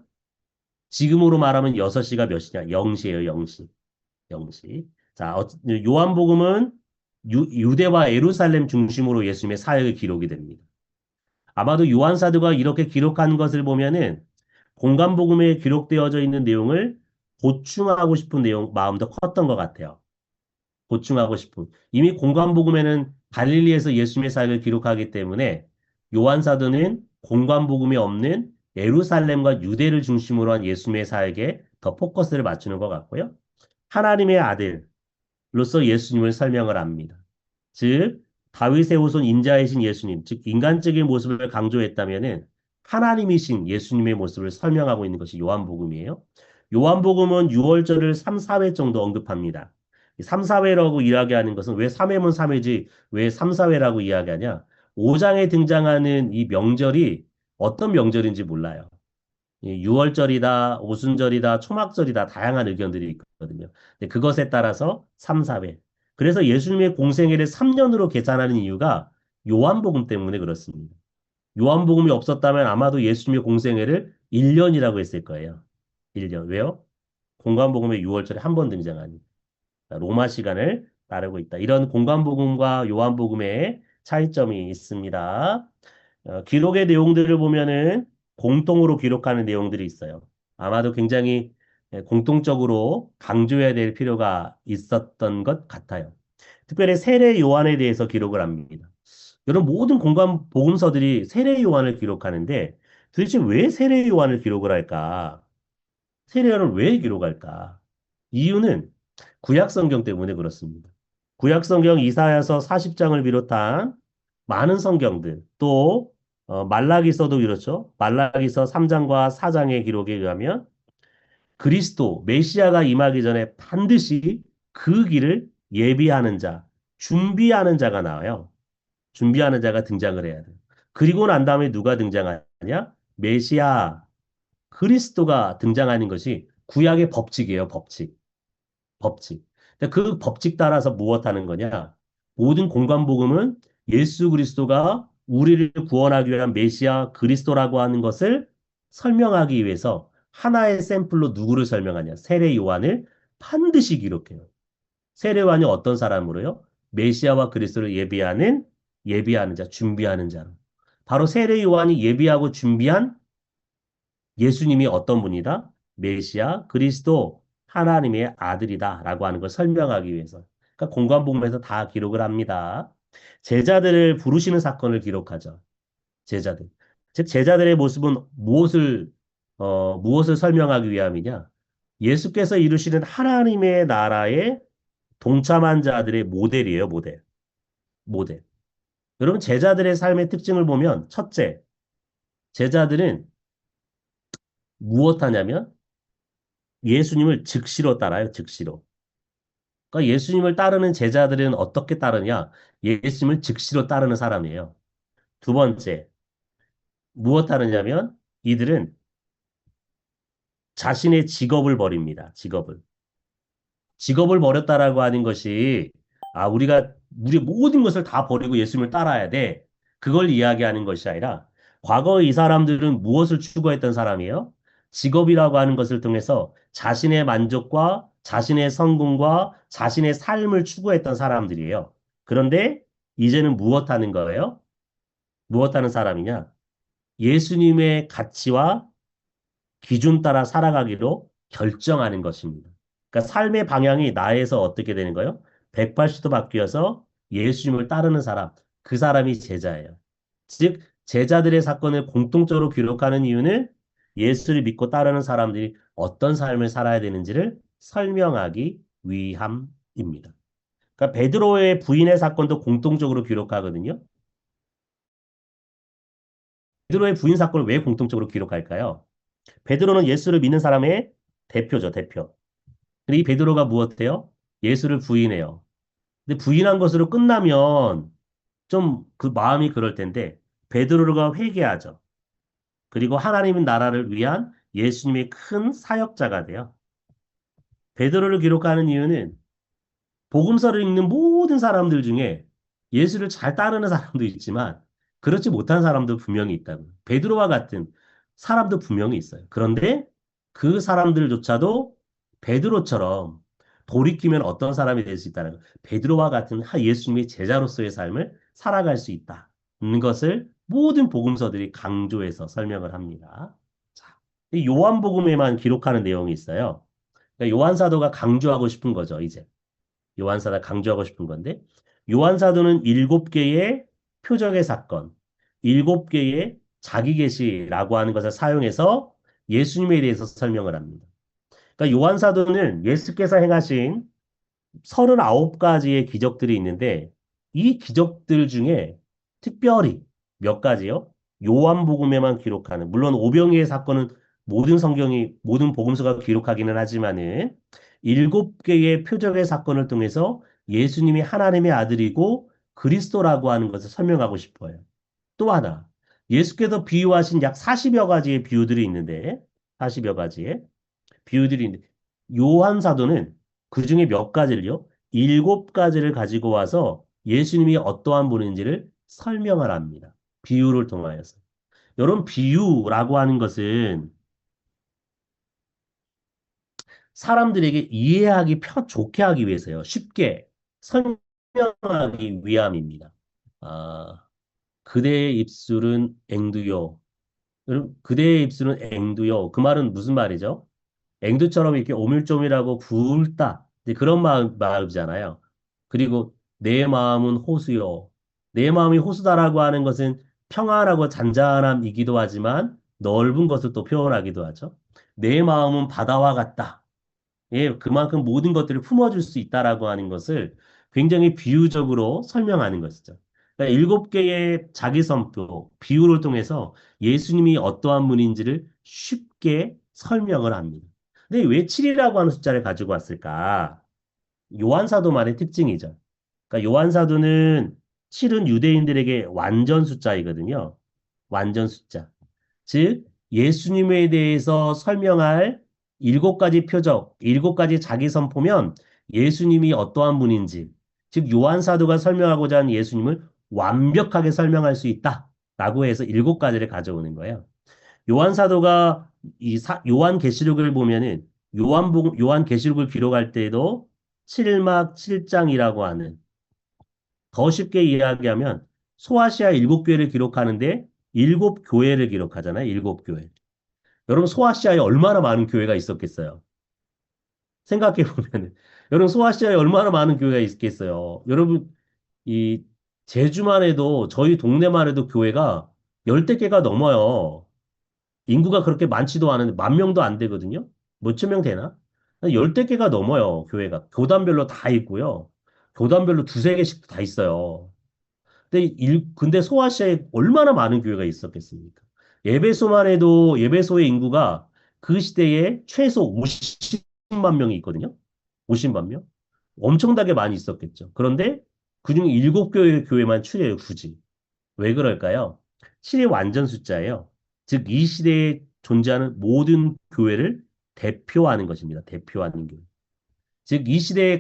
지금으로 말하면 6시가 몇 시냐? 0시예요, 0시. 0시. 자, 요한복음은 유대와 예루살렘 중심으로 예수님의 사역이 기록이 됩니다. 아마도 요한 사도가 이렇게 기록한 것을 보면은 공간복음에 기록되어져 있는 내용을 보충하고 싶은 내용, 마음도 컸던 것 같아요. 보충하고 싶은. 이미 공관복음에는 갈릴리에서 예수님의 사역을 기록하기 때문에 요한 사도는 공관복음이 없는 예루살렘과 유대를 중심으로 한 예수님의 사역에 더 포커스를 맞추는 것 같고요. 하나님의 아들로서 예수님을 설명을 합니다. 즉 다윗의 후손 인자이신 예수님, 즉 인간적인 모습을 강조했다면은 하나님이신 예수님의 모습을 설명하고 있는 것이 요한복음이에요. 요한복음은 6월절을 3, 4회 정도 언급합니다. 3, 4회라고 이야기하는 것은 왜 3회면 3회지 왜 3, 4회라고 이야기하냐? 5장에 등장하는 이 명절이 어떤 명절인지 몰라요. 6월절이다, 오순절이다, 초막절이다 다양한 의견들이 있거든요. 근데 그것에 따라서 3, 4회. 그래서 예수님의 공생애를 3년으로 계산하는 이유가 요한복음 때문에 그렇습니다. 요한복음이 없었다면 아마도 예수님의 공생애를 1년이라고 했을 거예요. 1년. 왜요? 공관복음의 6월절에 한 번 등장하니. 로마 시간을 따르고 있다. 이런 공관복음과 요한복음의 차이점이 있습니다. 기록의 내용들을 보면은 공통으로 기록하는 내용들이 있어요. 아마도 굉장히 공통적으로 강조해야 될 필요가 있었던 것 같아요. 특별히 세례 요한에 대해서 기록을 합니다. 이런 모든 공간 복음서들이 세례 요한을 기록하는데 도대체 왜 세례 요한을 기록을 할까? 세례 요한을 왜 기록할까? 이유는 구약 성경 때문에 그렇습니다. 구약 성경 이사야서 40장을 비롯한 많은 성경들 또 말라기서도 그렇죠. 말라기서 3장과 4장의 기록에 의하면 그리스도 메시아가 임하기 전에 반드시 그 길을 예비하는 자, 준비하는 자가 나와요. 준비하는 자가 등장을 해야 돼요. 그리고 난 다음에 누가 등장하냐? 메시아, 그리스도가 등장하는 것이 구약의 법칙이에요, 법칙. 법칙. 근데 그 법칙 따라서 무엇하는 거냐? 모든 공간복음은 예수 그리스도가 우리를 구원하기 위한 메시아 그리스도라고 하는 것을 설명하기 위해서 하나의 샘플로 누구를 설명하냐? 세례 요한을 반드시 기록해요. 세례 요한이 어떤 사람으로요? 메시아와 그리스도를 예비하는 자, 준비하는 자로. 바로 세례 요한이 예비하고 준비한 예수님이 어떤 분이다? 메시아, 그리스도, 하나님의 아들이다라고 하는 걸 설명하기 위해서. 그러니까 공관복음에서 다 기록을 합니다. 제자들을 부르시는 사건을 기록하죠. 제자들. 즉 제자들의 모습은 무엇을 설명하기 위함이냐? 예수께서 이루시는 하나님의 나라에 동참한 자들의 모델이에요, 모델. 모델. 여러분 제자들의 삶의 특징을 보면 첫째, 제자들은 무엇 하냐면 예수님을 즉시로 따라요, 즉시로. 그러니까 예수님을 따르는 제자들은 어떻게 따르냐? 예수님을 즉시로 따르는 사람이에요. 두 번째, 무엇 따르냐면 이들은 자신의 직업을 버립니다. 직업을. 직업을 버렸다라고 하는 것이 우리가 우리 모든 것을 다 버리고 예수님을 따라야 돼. 그걸 이야기하는 것이 아니라 과거 이 사람들은 무엇을 추구했던 사람이에요? 직업이라고 하는 것을 통해서 자신의 만족과 자신의 성공과 자신의 삶을 추구했던 사람들이에요. 그런데 이제는 무엇 하는 거예요? 무엇 하는 사람이냐? 예수님의 가치와 기준 따라 살아가기로 결정하는 것입니다. 그러니까 삶의 방향이 나에서 어떻게 되는 거예요? 180도 바뀌어서 예수님을 따르는 사람, 그 사람이 제자예요. 즉, 제자들의 사건을 공통적으로 기록하는 이유는 예수를 믿고 따르는 사람들이 어떤 삶을 살아야 되는지를 설명하기 위함입니다. 그러니까 베드로의 부인의 사건도 공통적으로 기록하거든요. 베드로의 부인 사건을 왜 공통적으로 기록할까요? 베드로는 예수를 믿는 사람의 대표죠, 대표. 근데 이 베드로가 무엇해요? 예수를 부인해요. 근데 부인한 것으로 끝나면 좀 그 마음이 그럴 텐데 베드로가 회개하죠. 그리고 하나님 나라를 위한 예수님의 큰 사역자가 돼요. 베드로를 기록하는 이유는 복음서를 읽는 모든 사람들 중에 예수를 잘 따르는 사람도 있지만 그렇지 못한 사람도 분명히 있다고. 베드로와 같은 사람도 분명히 있어요. 그런데 그 사람들조차도 베드로처럼 돌이키면 어떤 사람이 될 수 있다는 거. 베드로와 같은 예수님의 제자로서의 삶을 살아갈 수 있다는 것을 모든 복음서들이 강조해서 설명을 합니다. 자, 이 요한복음에만 기록하는 내용이 있어요. 그러니까 요한 사도가 강조하고 싶은 거죠, 이제. 요한 사도가 강조하고 싶은 건데, 요한 사도는 일곱 개의 표적의 사건, 일곱 개의 자기 계시라고 하는 것을 사용해서 예수님에 대해서 설명을 합니다. 그러니까 요한 사도는 예수께서 행하신 39가지의 기적들이 있는데 이 기적들 중에 특별히 몇 가지요? 요한복음에만 기록하는 물론 오병이의 사건은 모든 성경이 모든 복음서가 기록하기는 하지만은 일곱 개의 표적의 사건을 통해서 예수님이 하나님의 아들이고 그리스도라고 하는 것을 설명하고 싶어요. 또 하나 예수께서 비유하신 약 40여 가지의 비유들이 있는데 40여 가지의 비유들이 있는데 요한 사도는 그 중에 몇 가지를요? 일곱 가지를 가지고 와서 예수님이 어떠한 분인지를 설명을 합니다. 비유를 통하여서. 여러분, 비유라고 하는 것은 사람들에게 이해하기 좋게 하기 위해서요. 쉽게 설명하기 위함입니다. 아, 그대의 입술은 앵두요. 여러분, 그대의 입술은 앵두요. 그 말은 무슨 말이죠? 앵두처럼 이렇게 오밀조밀하고 굵다. 이제 그런 마음이잖아요. 그리고 내 마음은 호수요. 내 마음이 호수다라고 하는 것은 평안하고 잔잔함이기도 하지만 넓은 것을 또 표현하기도 하죠. 내 마음은 바다와 같다. 예, 그만큼 모든 것들을 품어줄 수 있다라고 하는 것을 굉장히 비유적으로 설명하는 것이죠. 그러니까 일곱 개의 자기 선표, 비유를 통해서 예수님이 어떠한 분인지를 쉽게 설명을 합니다. 근데 왜 7이라고 하는 숫자를 가지고 왔을까? 요한사도만의 특징이죠. 그러니까 요한사도는 7은 유대인들에게 완전 숫자이거든요. 완전 숫자. 즉, 예수님에 대해서 설명할 일곱 가지 표적, 일곱 가지 자기 선포면 예수님이 어떠한 분인지, 즉, 요한 사도가 설명하고자 하는 예수님을 완벽하게 설명할 수 있다. 라고 해서 일곱 가지를 가져오는 거예요. 요한 사도가 요한 계시록을 보면은 요한 계시록을 기록할 때에도 7막 7장이라고 하는 더 쉽게 이야기하면 소아시아 일곱 교회를 기록하는데 일곱 교회를 기록하잖아요. 일곱 교회. 여러분 소아시아에 얼마나 많은 교회가 있었겠어요? 생각해 보면 여러분 소아시아에 얼마나 많은 교회가 있겠어요? 여러분 이 제주만 해도 저희 동네만 해도 교회가 열대 개가 넘어요. 인구가 그렇게 많지도 않은데 만 명도 안 되거든요. 몇천 명 되나? 열대 개가 넘어요. 교회가 교단별로 다 있고요. 교단별로 두세 개씩 다 있어요. 근데 소아시아에 얼마나 많은 교회가 있었겠습니까? 예배소만 해도 예배소의 인구가 그 시대에 최소 50만 명이 있거든요. 50만 명? 엄청나게 많이 있었겠죠. 그런데 그중 일곱 교회만 추려요, 굳이. 왜 그럴까요? 7이 완전 숫자예요. 즉, 이 시대에 존재하는 모든 교회를 대표하는 것입니다. 대표하는 교회. 즉, 이 시대에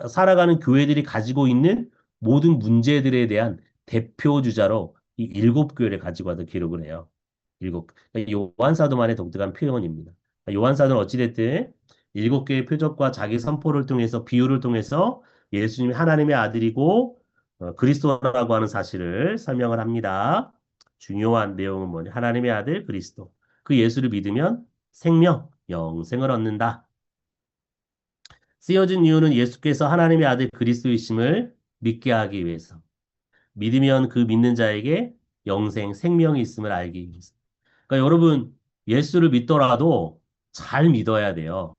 살아가는 교회들이 가지고 있는 모든 문제들에 대한 대표 주자로 이 일곱 교회를 가지고 와서 기록을 해요. 일곱. 그러니까 요한사도만의 독특한 표현입니다. 그러니까 요한사도는 어찌됐든 일곱 개의 표적과 자기 선포를 통해서 비유를 통해서 예수님이 하나님의 아들이고 그리스도라고 하는 사실을 설명을 합니다. 중요한 내용은 뭐냐? 하나님의 아들 그리스도. 그 예수를 믿으면 생명, 영생을 얻는다. 쓰여진 이유는 예수께서 하나님의 아들 그리스도이심을 믿게 하기 위해서. 믿으면 그 믿는 자에게 영생, 생명이 있음을 알기 위해서. 그러니까 여러분, 예수를 믿더라도 잘 믿어야 돼요.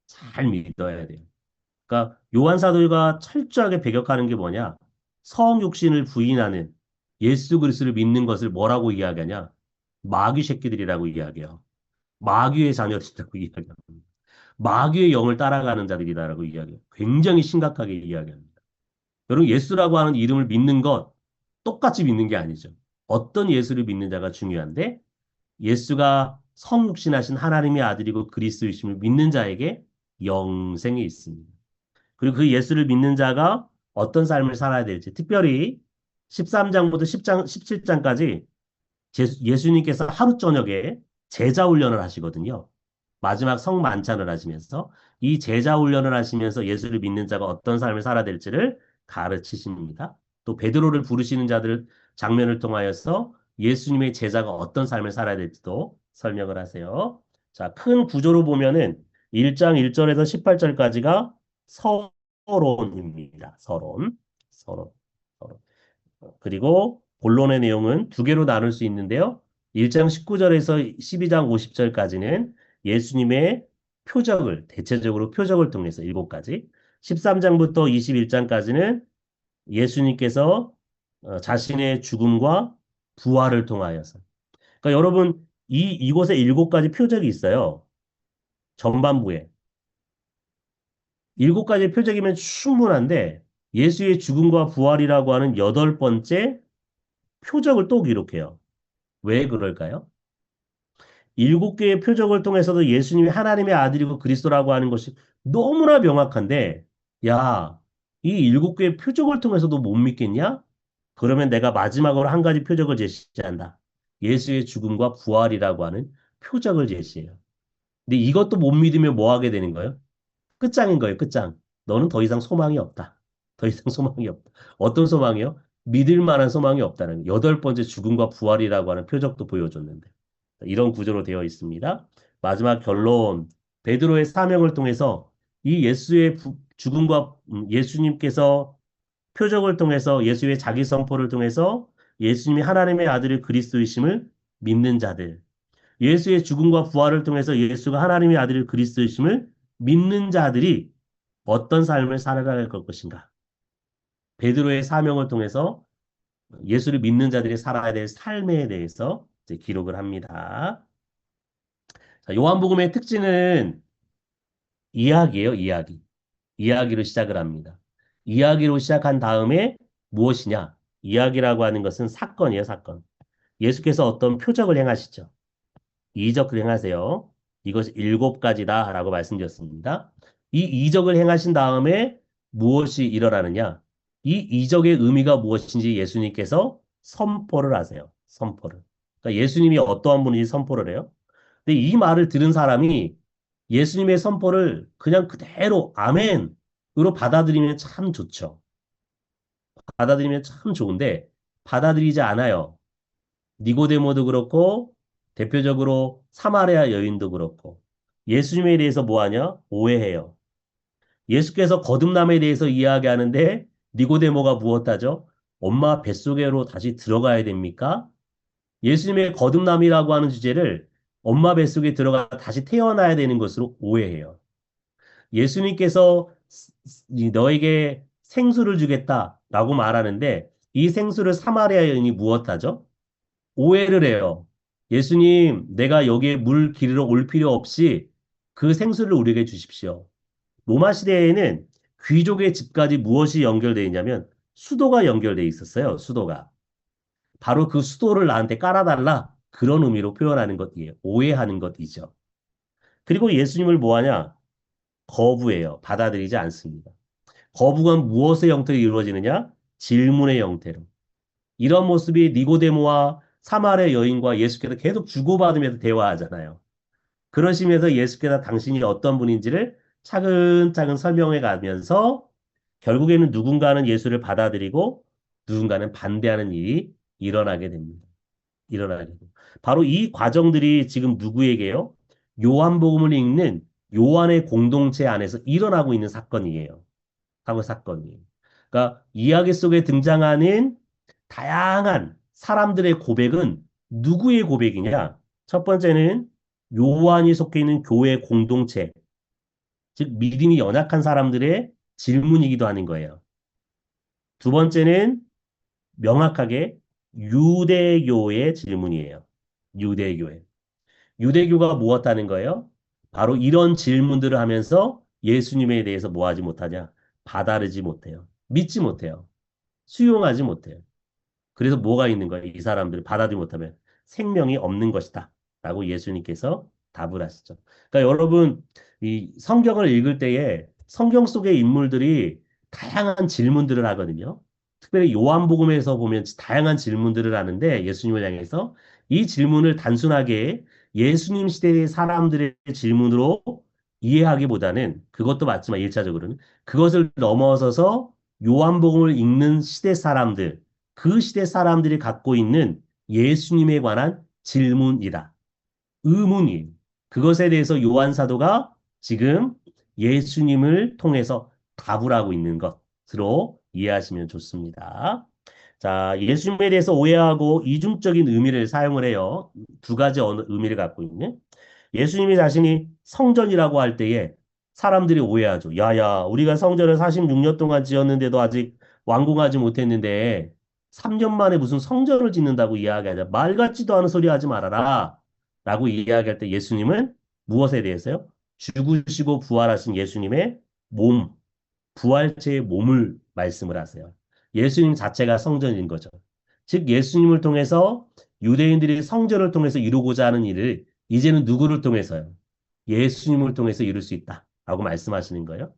잘 믿어야 돼요. 그러니까 요한 사도가 철저하게 배격하는 게 뭐냐? 성육신을 부인하는 예수 그리스도를 믿는 것을 뭐라고 이야기하냐? 마귀 새끼들이라고 이야기해요. 마귀의 자녀들이라고 이야기합니다. 마귀의 영을 따라가는 자들이다라고 이야기해요. 굉장히 심각하게 이야기합니다. 여러분, 예수라고 하는 이름을 믿는 것 똑같이 믿는 게 아니죠. 어떤 예수를 믿는 자가 중요한데 예수가 성육신하신 하나님의 아들이고 그리스도이심을 믿는 자에게 영생이 있습니다. 그리고 그 예수를 믿는 자가 어떤 삶을 살아야 될지 특별히 13장부터 10장, 17장까지 예수님께서 하루 저녁에 제자 훈련을 하시거든요. 마지막 성만찬을 하시면서 이 제자 훈련을 하시면서 예수를 믿는 자가 어떤 삶을 살아야 될지를 가르치십니다. 또 베드로를 부르시는 자들 장면을 통하여서 예수님의 제자가 어떤 삶을 살아야 될지도 설명을 하세요. 자, 큰 구조로 보면은 1장 1절에서 18절까지가 서론입니다. 서론. 서론. 서론. 그리고 본론의 내용은 두 개로 나눌 수 있는데요. 1장 19절에서 12장 50절까지는 예수님의 표적을, 대체적으로 표적을 통해서 일곱 가지, 13장부터 21장까지는 예수님께서 자신의 죽음과 부활을 통하여서. 그러니까 여러분, 이곳에 일곱 가지 표적이 있어요. 전반부에. 일곱 가지 표적이면 충분한데 예수의 죽음과 부활이라고 하는 여덟 번째 표적을 또 기록해요. 왜 그럴까요? 일곱 개의 표적을 통해서도 예수님이 하나님의 아들이고 그리스도라고 하는 것이 너무나 명확한데, 야, 이 일곱 개의 표적을 통해서도 못 믿겠냐? 그러면 내가 마지막으로 한 가지 표적을 제시한다. 예수의 죽음과 부활이라고 하는 표적을 제시해요. 근데 이것도 못 믿으면 뭐 하게 되는 거예요? 끝장인 거예요, 끝장. 너는 더 이상 소망이 없다. 더 이상 소망이 없다. 어떤 소망이요? 믿을 만한 소망이 없다는 여덟 번째 죽음과 부활이라고 하는 표적도 보여줬는데. 이런 구조로 되어 있습니다. 마지막 결론. 베드로의 사명을 통해서 이 예수의 죽음과 예수님께서 표적을 통해서 예수의 자기 선포를 통해서 예수님이 하나님의 아들의 그리스도이심을 믿는 자들. 예수의 죽음과 부활을 통해서 예수가 하나님의 아들의 그리스도이심을 믿는 자들이 어떤 삶을 살아갈 것인가? 베드로의 사명을 통해서 예수를 믿는 자들이 살아야 될 삶에 대해서 이제 기록을 합니다. 자, 요한복음의 특징은 이야기예요, 이야기. 이야기로 시작을 합니다. 이야기로 시작한 다음에 무엇이냐? 이야기라고 하는 것은 사건이에요, 사건. 예수께서 어떤 표적을 행하시죠. 이적을 행하세요. 이것이 일곱 가지다라고 말씀드렸습니다. 이 이적을 행하신 다음에 무엇이 일어나느냐? 이 이적의 의미가 무엇인지 예수님께서 선포를 하세요. 선포를. 그러니까 예수님이 어떠한 분인지 선포를 해요. 근데 이 말을 들은 사람이 예수님의 선포를 그냥 그대로 아멘으로 받아들이면 참 좋죠. 받아들이면 참 좋은데 받아들이지 않아요. 니고데모도 그렇고 대표적으로 사마리아 여인도 그렇고 예수님에 대해서 뭐하냐? 오해해요. 예수께서 거듭남에 대해서 이야기하는데 니고데모가 무엇하죠? 엄마 뱃속으로 다시 들어가야 됩니까? 예수님의 거듭남이라고 하는 주제를 엄마 뱃속에 들어가 다시 태어나야 되는 것으로 오해해요. 예수님께서 너에게 생수를 주겠다라고 말하는데 이 생수를 사마리아 여인이 무엇하죠? 오해를 해요. 예수님, 내가 여기에 물 기르러 올 필요 없이 그 생수를 우리에게 주십시오. 로마 시대에는 귀족의 집까지 무엇이 연결되어 있냐면 수도가 연결되어 있었어요. 수도가. 바로 그 수도를 나한테 깔아달라. 그런 의미로 표현하는 것이에요. 오해하는 것이죠. 그리고 예수님을 뭐하냐? 거부해요. 받아들이지 않습니다. 거부가 무엇의 형태로 이루어지느냐? 질문의 형태로. 이런 모습이 니고데모와 사마리아 여인과 예수께서 계속 주고받으면서 대화하잖아요. 그러시면서 예수께서 당신이 어떤 분인지를 차근차근 설명해 가면서 결국에는 누군가는 예수를 받아들이고 누군가는 반대하는 일이 일어나게 됩니다. 일어나게 됩니다. 바로 이 과정들이 지금 누구에게요? 요한복음을 읽는 요한의 공동체 안에서 일어나고 있는 사건이에요. 사건이에요. 그러니까 이야기 속에 등장하는 다양한 사람들의 고백은 누구의 고백이냐? 첫 번째는 요한이 속해 있는 교회 공동체, 즉 믿음이 연약한 사람들의 질문이기도 하는 거예요. 두 번째는 명확하게 유대교의 질문이에요. 유대교회. 유대교가 무엇하는 거예요? 바로 이런 질문들을 하면서 예수님에 대해서 뭐 하지 못하냐? 받아들이지 못해요. 믿지 못해요. 수용하지 못해요. 그래서 뭐가 있는 거예요? 이 사람들을 받아들이지 못하면 생명이 없는 것이다. 라고 예수님께서 답을 하시죠. 그러니까 여러분, 이 성경을 읽을 때에 성경 속의 인물들이 다양한 질문들을 하거든요. 특별히 요한복음에서 보면 다양한 질문들을 하는데 예수님을 향해서 이 질문을 단순하게 예수님 시대의 사람들의 질문으로 이해하기보다는 그것도 맞지만 일차적으로는 그것을 넘어서서 요한복음을 읽는 시대 사람들, 그 시대 사람들이 갖고 있는 예수님에 관한 질문이다. 의문이에요. 그것에 대해서 요한 사도가 지금 예수님을 통해서 답을 하고 있는 것으로 이해하시면 좋습니다. 자, 예수님에 대해서 오해하고 이중적인 의미를 사용을 해요. 두 가지 의미를 갖고 있는. 예수님이 자신이 성전이라고 할 때에 사람들이 오해하죠. 야야, 우리가 성전을 46년 동안 지었는데도 아직 완공하지 못했는데 3년 만에 무슨 성전을 짓는다고 이야기하자. 말 같지도 않은 소리 하지 말아라. 라고 이야기할 때 예수님은 무엇에 대해서요? 죽으시고 부활하신 예수님의 몸, 부활체의 몸을 말씀을 하세요. 예수님 자체가 성전인 거죠. 즉 예수님을 통해서 유대인들이 성전을 통해서 이루고자 하는 일을 이제는 누구를 통해서요? 예수님을 통해서 이룰 수 있다라고 말씀하시는 거예요.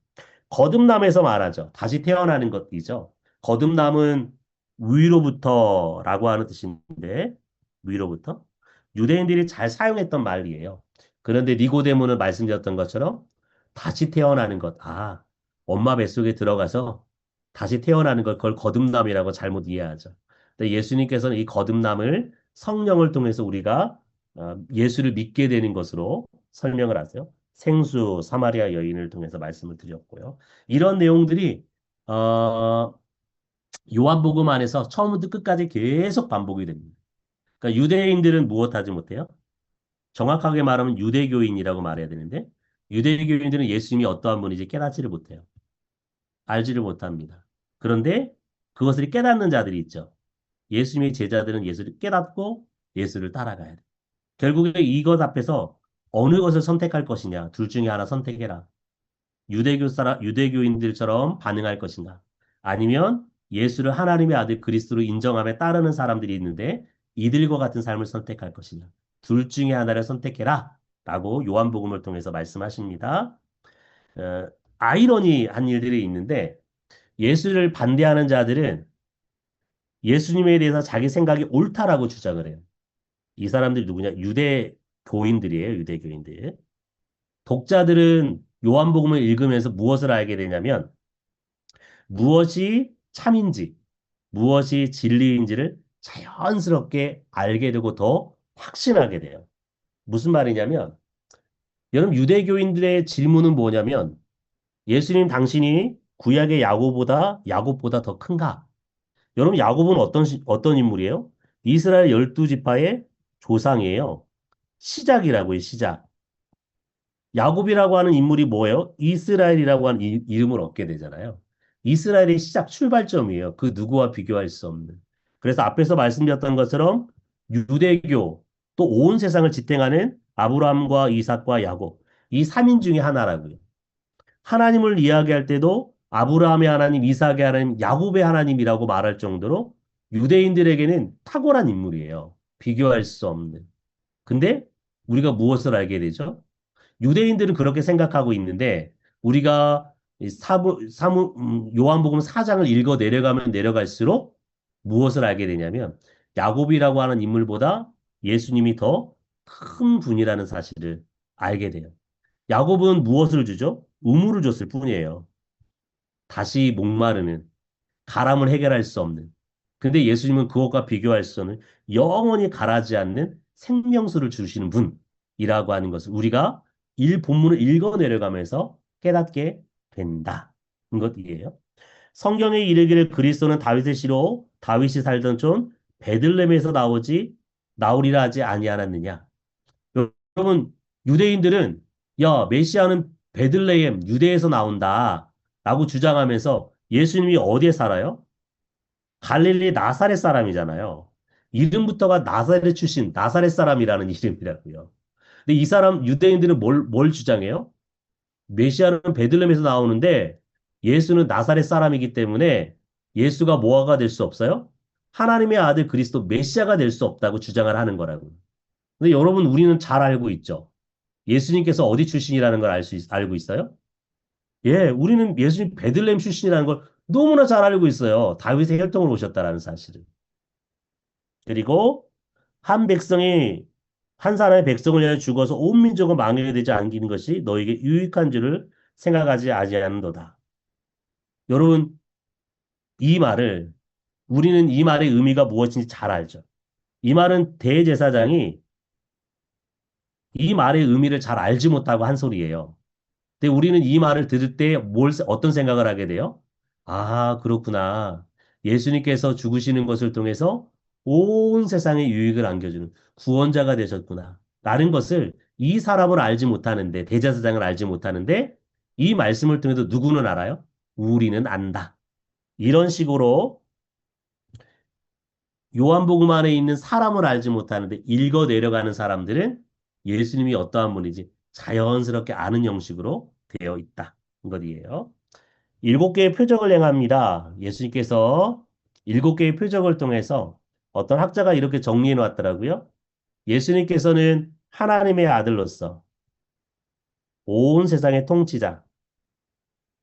거듭남에서 말하죠. 다시 태어나는 것이죠. 거듭남은 위로부터라고 하는 뜻인데 위로부터 유대인들이 잘 사용했던 말이에요. 그런데 니고데모는 말씀드렸던 것처럼 다시 태어나는 것. 아, 엄마 뱃속에 들어가서 다시 태어나는 것, 그걸 거듭남이라고 잘못 이해하죠. 근데 예수님께서는 이 거듭남을 성령을 통해서 우리가 예수를 믿게 되는 것으로 설명을 하세요. 생수 사마리아 여인을 통해서 말씀을 드렸고요. 이런 내용들이 어, 요한복음 안에서 처음부터 끝까지 계속 반복이 됩니다. 그러니까 유대인들은 무엇하지 못해요? 정확하게 말하면 유대교인이라고 말해야 되는데 유대교인들은 예수님이 어떠한 분인지 깨닫지를 못해요. 알지를 못합니다. 그런데 그것을 깨닫는 자들이 있죠. 예수님의 제자들은 예수를 깨닫고 예수를 따라가야 돼. 결국에 이것 앞에서 어느 것을 선택할 것이냐. 둘 중에 하나 선택해라. 유대교인들처럼 반응할 것인가? 아니면 예수를 하나님의 아들 그리스도로 인정함에 따르는 사람들이 있는데 이들과 같은 삶을 선택할 것이냐? 둘 중에 하나를 선택해라. 라고 요한복음을 통해서 말씀하십니다. 어, 아이러니한 일들이 있는데 예수를 반대하는 자들은 예수님에 대해서 자기 생각이 옳다라고 주장을 해요. 이 사람들이 누구냐? 유대교인들이에요. 유대교인들. 독자들은 요한복음을 읽으면서 무엇을 알게 되냐면 무엇이 참인지, 무엇이 진리인지를 자연스럽게 알게 되고 더 확신하게 돼요. 무슨 말이냐면, 여러분 유대교인들의 질문은 뭐냐면, 예수님 당신이 구약의 야곱보다 더 큰가? 여러분 야곱은 어떤 인물이에요? 이스라엘 12지파의 조상이에요. 시작이라고요, 시작. 야곱이라고 하는 인물이 뭐예요? 이스라엘이라고 하는 이름을 얻게 되잖아요. 이스라엘의 시작 출발점이에요. 그 누구와 비교할 수 없는. 그래서 앞에서 말씀드렸던 것처럼 유대교 또 온 세상을 지탱하는 아브라함과 이삭과 야곱 이 3인 중에 하나라고요. 하나님을 이야기할 때도 아브라함의 하나님, 이삭의 하나님, 야곱의 하나님이라고 말할 정도로 유대인들에게는 탁월한 인물이에요. 비교할 수 없는. 근데 우리가 무엇을 알게 되죠? 유대인들은 그렇게 생각하고 있는데 우리가 요한복음 4장을 읽어 내려가면 내려갈수록 무엇을 알게 되냐면 야곱이라고 하는 인물보다 예수님이 더 큰 분이라는 사실을 알게 돼요. 야곱은 무엇을 주죠? 우물을 줬을 뿐이에요. 다시 목마르는 가람을 해결할 수 없는. 근데 예수님은 그것과 비교할 수 없는 영원히 가라지 않는 생명수를 주시는 분이라고 하는 것을 우리가 본문을 읽어 내려가면서 깨닫게 된다. 이것이에요. 성경에 이르기를 그리스도는 다윗의 씨로 다윗이 살던 촌 베들레헴에서 나오리라 하지 아니하였느냐. 여러분 유대인들은 야 메시아는 베들레헴 유대에서 나온다 라고 주장하면서 예수님이 어디에 살아요? 갈릴리 나사렛 사람이잖아요. 이름부터가 나사렛 출신, 나사렛 사람이라는 이름이라고요. 근데 이 사람 유대인들은 뭘 주장해요? 메시아는 베들레헴에서 나오는데 예수는 나사렛 사람이기 때문에 예수가 뭐가 될 수 없어요? 하나님의 아들 그리스도 메시아가 될 수 없다고 주장을 하는 거라고요. 근데 여러분 우리는 잘 알고 있죠. 예수님께서 어디 출신이라는 걸 알고 있어요? 예, 우리는 예수님 베들레헴 출신이라는 걸 너무나 잘 알고 있어요. 다윗의 혈통으로 오셨다라는 사실을. 그리고 한 백성이 한 사람의 백성을 위하여 죽어서 온 민족을 망하게 되지 않기는 것이 너에게 유익한 줄을 생각하지 아니하는도다. 여러분, 이 말을 우리는 이 말의 의미가 무엇인지 잘 알죠. 이 말은 대제사장이 이 말의 의미를 잘 알지 못하고 한 소리예요. 근데 우리는 이 말을 들을 때 어떤 생각을 하게 돼요? 아, 그렇구나. 예수님께서 죽으시는 것을 통해서 온 세상에 유익을 안겨주는 구원자가 되셨구나. 라는 것을 이 사람을 알지 못하는데, 대제사장을 알지 못하는데, 이 말씀을 통해서 누구는 알아요? 우리는 안다. 이런 식으로 요한복음 안에 있는 사람을 알지 못하는데 읽어 내려가는 사람들은 예수님이 어떠한 분인지 자연스럽게 아는 형식으로 되어 있다. 이것이에요. 일곱 개의 표적을 행합니다. 예수님께서 일곱 개의 표적을 통해서 어떤 학자가 이렇게 정리해 놓았더라고요. 예수님께서는 하나님의 아들로서 온 세상의 통치자,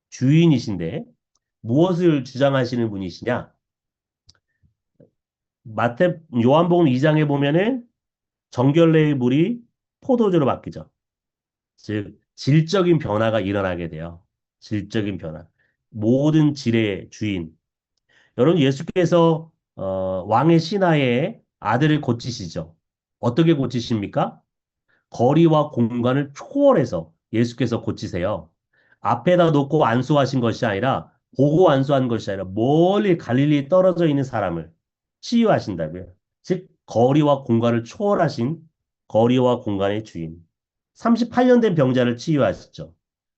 주인이신데 무엇을 주장하시는 분이시냐? 요한복음 2장에 보면은 정결례의 물이 포도주로 바뀌죠. 즉, 질적인 변화가 일어나게 돼요. 질적인 변화. 모든 질의 주인. 여러분, 예수께서 왕의 신하의 아들을 고치시죠. 어떻게 고치십니까? 거리와 공간을 초월해서 예수께서 고치세요. 앞에다 놓고 안수하신 것이 아니라 보고 안수한 것이 아니라 멀리 갈릴리에 떨어져 있는 사람을 치유하신다고요. 즉 거리와 공간을 초월하신 거리와 공간의 주인. 38년 된 병자를 치유하셨죠.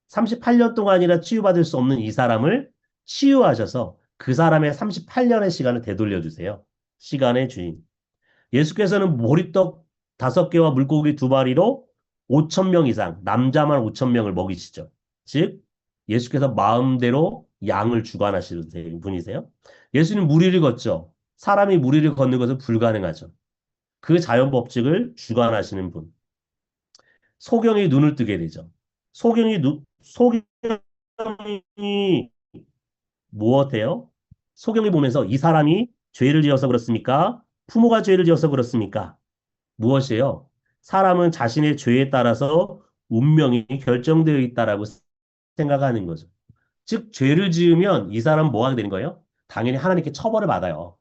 38년 동안이나 치유받을 수 없는 이 사람을 치유하셔서 그 사람의 38년의 시간을 되돌려 주세요. 시간의 주인. 예수께서는 보리떡 5개와 물고기 2마리로 5천 명 이상, 남자만 5천 명을 먹이시죠. 즉, 예수께서 마음대로 양을 주관하시는 분이세요. 예수님 물 위를 걷죠. 사람이 물 위를 걷는 것은 불가능하죠. 그 자연 법칙을 주관하시는 분. 소경이 눈을 뜨게 되죠. 소경이 무엇해요? 소경이 보면서 이 사람이 죄를 지어서 그렇습니까? 부모가 죄를 지어서 그렇습니까? 무엇이에요? 사람은 자신의 죄에 따라서 운명이 결정되어 있다라고 생각하는 거죠. 즉, 죄를 지으면 이 사람은 뭐 하게 되는 거예요? 당연히 하나님께 처벌을 받아요.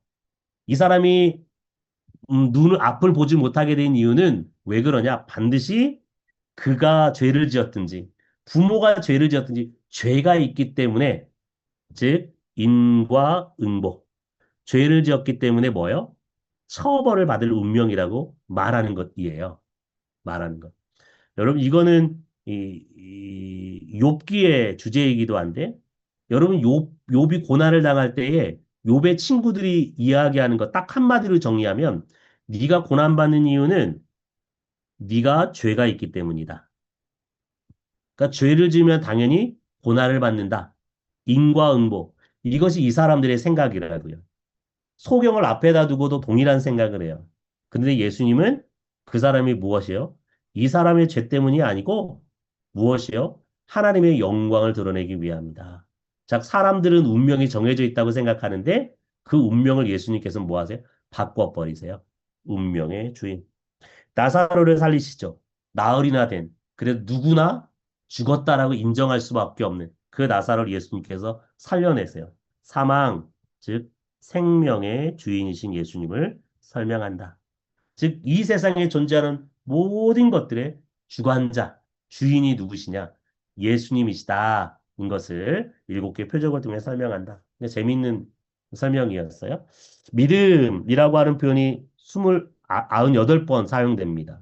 이 사람이 눈을 앞을 보지 못하게 된 이유는 왜 그러냐? 반드시 그가 죄를 지었든지 부모가 죄를 지었든지 죄가 있기 때문에 즉 인과 응보 죄를 지었기 때문에 뭐요? 처벌을 받을 운명이라고 말하는 것이에요. 말하는 것. 여러분 이거는 이 욥기의 주제이기도 한데 여러분 욥이 고난을 당할 때에 욥의 친구들이 이야기하는 것 딱 한마디로 정리하면 네가 고난받는 이유는 네가 죄가 있기 때문이다. 그러니까 죄를 지으면 당연히 고난을 받는다. 인과응보. 이것이 이 사람들의 생각이라고요. 소경을 앞에다 두고도 동일한 생각을 해요. 근데 예수님은 그 사람이 무엇이요? 이 사람의 죄 때문이 아니고 무엇이요? 하나님의 영광을 드러내기 위함이다. 자, 사람들은 운명이 정해져 있다고 생각하는데 그 운명을 예수님께서 뭐 하세요? 바꿔버리세요. 운명의 주인. 나사로를 살리시죠. 나흘이나 된. 그래도 누구나 죽었다라고 인정할 수밖에 없는 그 나사로를 예수님께서 살려내세요. 사망, 즉 생명의 주인이신 예수님을 설명한다. 즉 이 세상에 존재하는 모든 것들의 주관자, 주인이 누구시냐? 예수님이시다. 인 것을 일곱 개 표적을 통해 설명한다. 재미있는 설명이었어요. 믿음이라고 하는 표현이 98번 사용됩니다.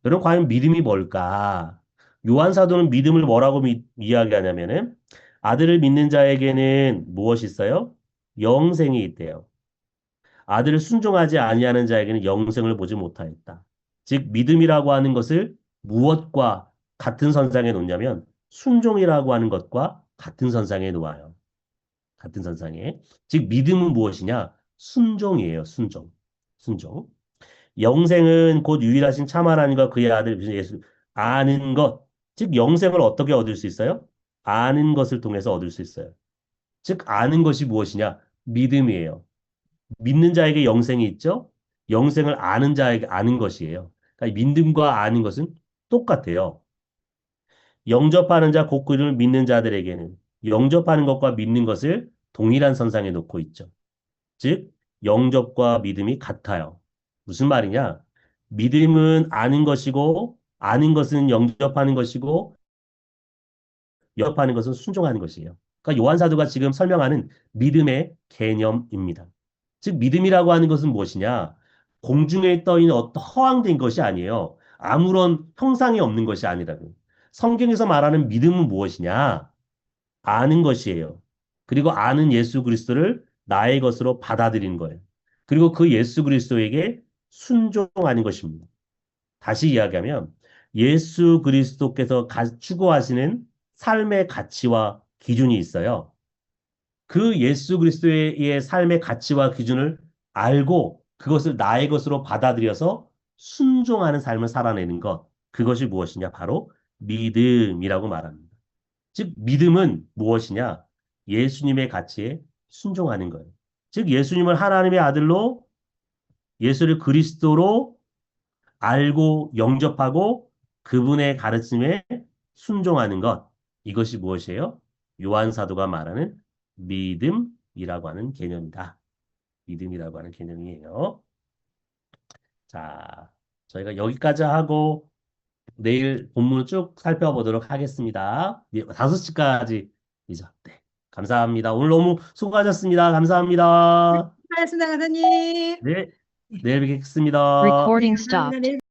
여러분, 과연 믿음이 뭘까? 요한 사도는 믿음을 뭐라고 이야기하냐면은 아들을 믿는 자에게는 무엇이 있어요? 영생이 있대요. 아들을 순종하지 아니하는 자에게는 영생을 보지 못하였다. 즉 믿음이라고 하는 것을 무엇과 같은 선상에 놓냐면 순종이라고 하는 것과 같은 선상에 놓아요. 같은 선상에. 즉 믿음은 무엇이냐? 순종이에요. 순종. 순종. 영생은 곧 유일하신 참 하나님과 그의 아들 예수 아는 것. 즉 영생을 어떻게 얻을 수 있어요? 아는 것을 통해서 얻을 수 있어요. 즉 아는 것이 무엇이냐? 믿음이에요. 믿는 자에게 영생이 있죠? 영생을 아는 자에게 아는 것이에요. 그러니까 믿음과 아는 것은 똑같아요. 영접하는 자, 곧 그를 믿는 자들에게는 영접하는 것과 믿는 것을 동일한 선상에 놓고 있죠. 즉, 영접과 믿음이 같아요. 무슨 말이냐? 믿음은 아는 것이고 아는 것은 영접하는 것이고 영접하는 것은 순종하는 것이에요. 그러니까 요한 사도가 지금 설명하는 믿음의 개념입니다. 즉 믿음이라고 하는 것은 무엇이냐? 공중에 떠 있는 어떤 허황된 것이 아니에요. 아무런 형상이 없는 것이 아니라고. 성경에서 말하는 믿음은 무엇이냐? 아는 것이에요. 그리고 아는 예수 그리스도를 나의 것으로 받아들이는 거예요. 그리고 그 예수 그리스도에게 순종하는 것입니다. 다시 이야기하면 예수 그리스도께서 추구하시는 삶의 가치와 기준이 있어요. 그 예수 그리스도의 삶의 가치와 기준을 알고 그것을 나의 것으로 받아들여서 순종하는 삶을 살아내는 것. 그것이 무엇이냐? 바로 믿음이라고 말합니다. 즉, 믿음은 무엇이냐? 예수님의 가치에 순종하는 거예요. 즉, 예수님을 하나님의 아들로 예수를 그리스도로 알고 영접하고 그분의 가르침에 순종하는 것. 이것이 무엇이에요? 요한 사도가 말하는 믿음이라고 하는 개념이다. 믿음이라고 하는 개념이에요. 자, 저희가 여기까지 하고 내일 본문을 쭉 살펴보도록 하겠습니다. 5시까지 이죠. 네. 감사합니다. 오늘 너무 수고하셨습니다. 감사합니다. 수고하셨습니다, 강사님. 네, 내일 뵙겠습니다. Recording 감사합니다. stopped. 내일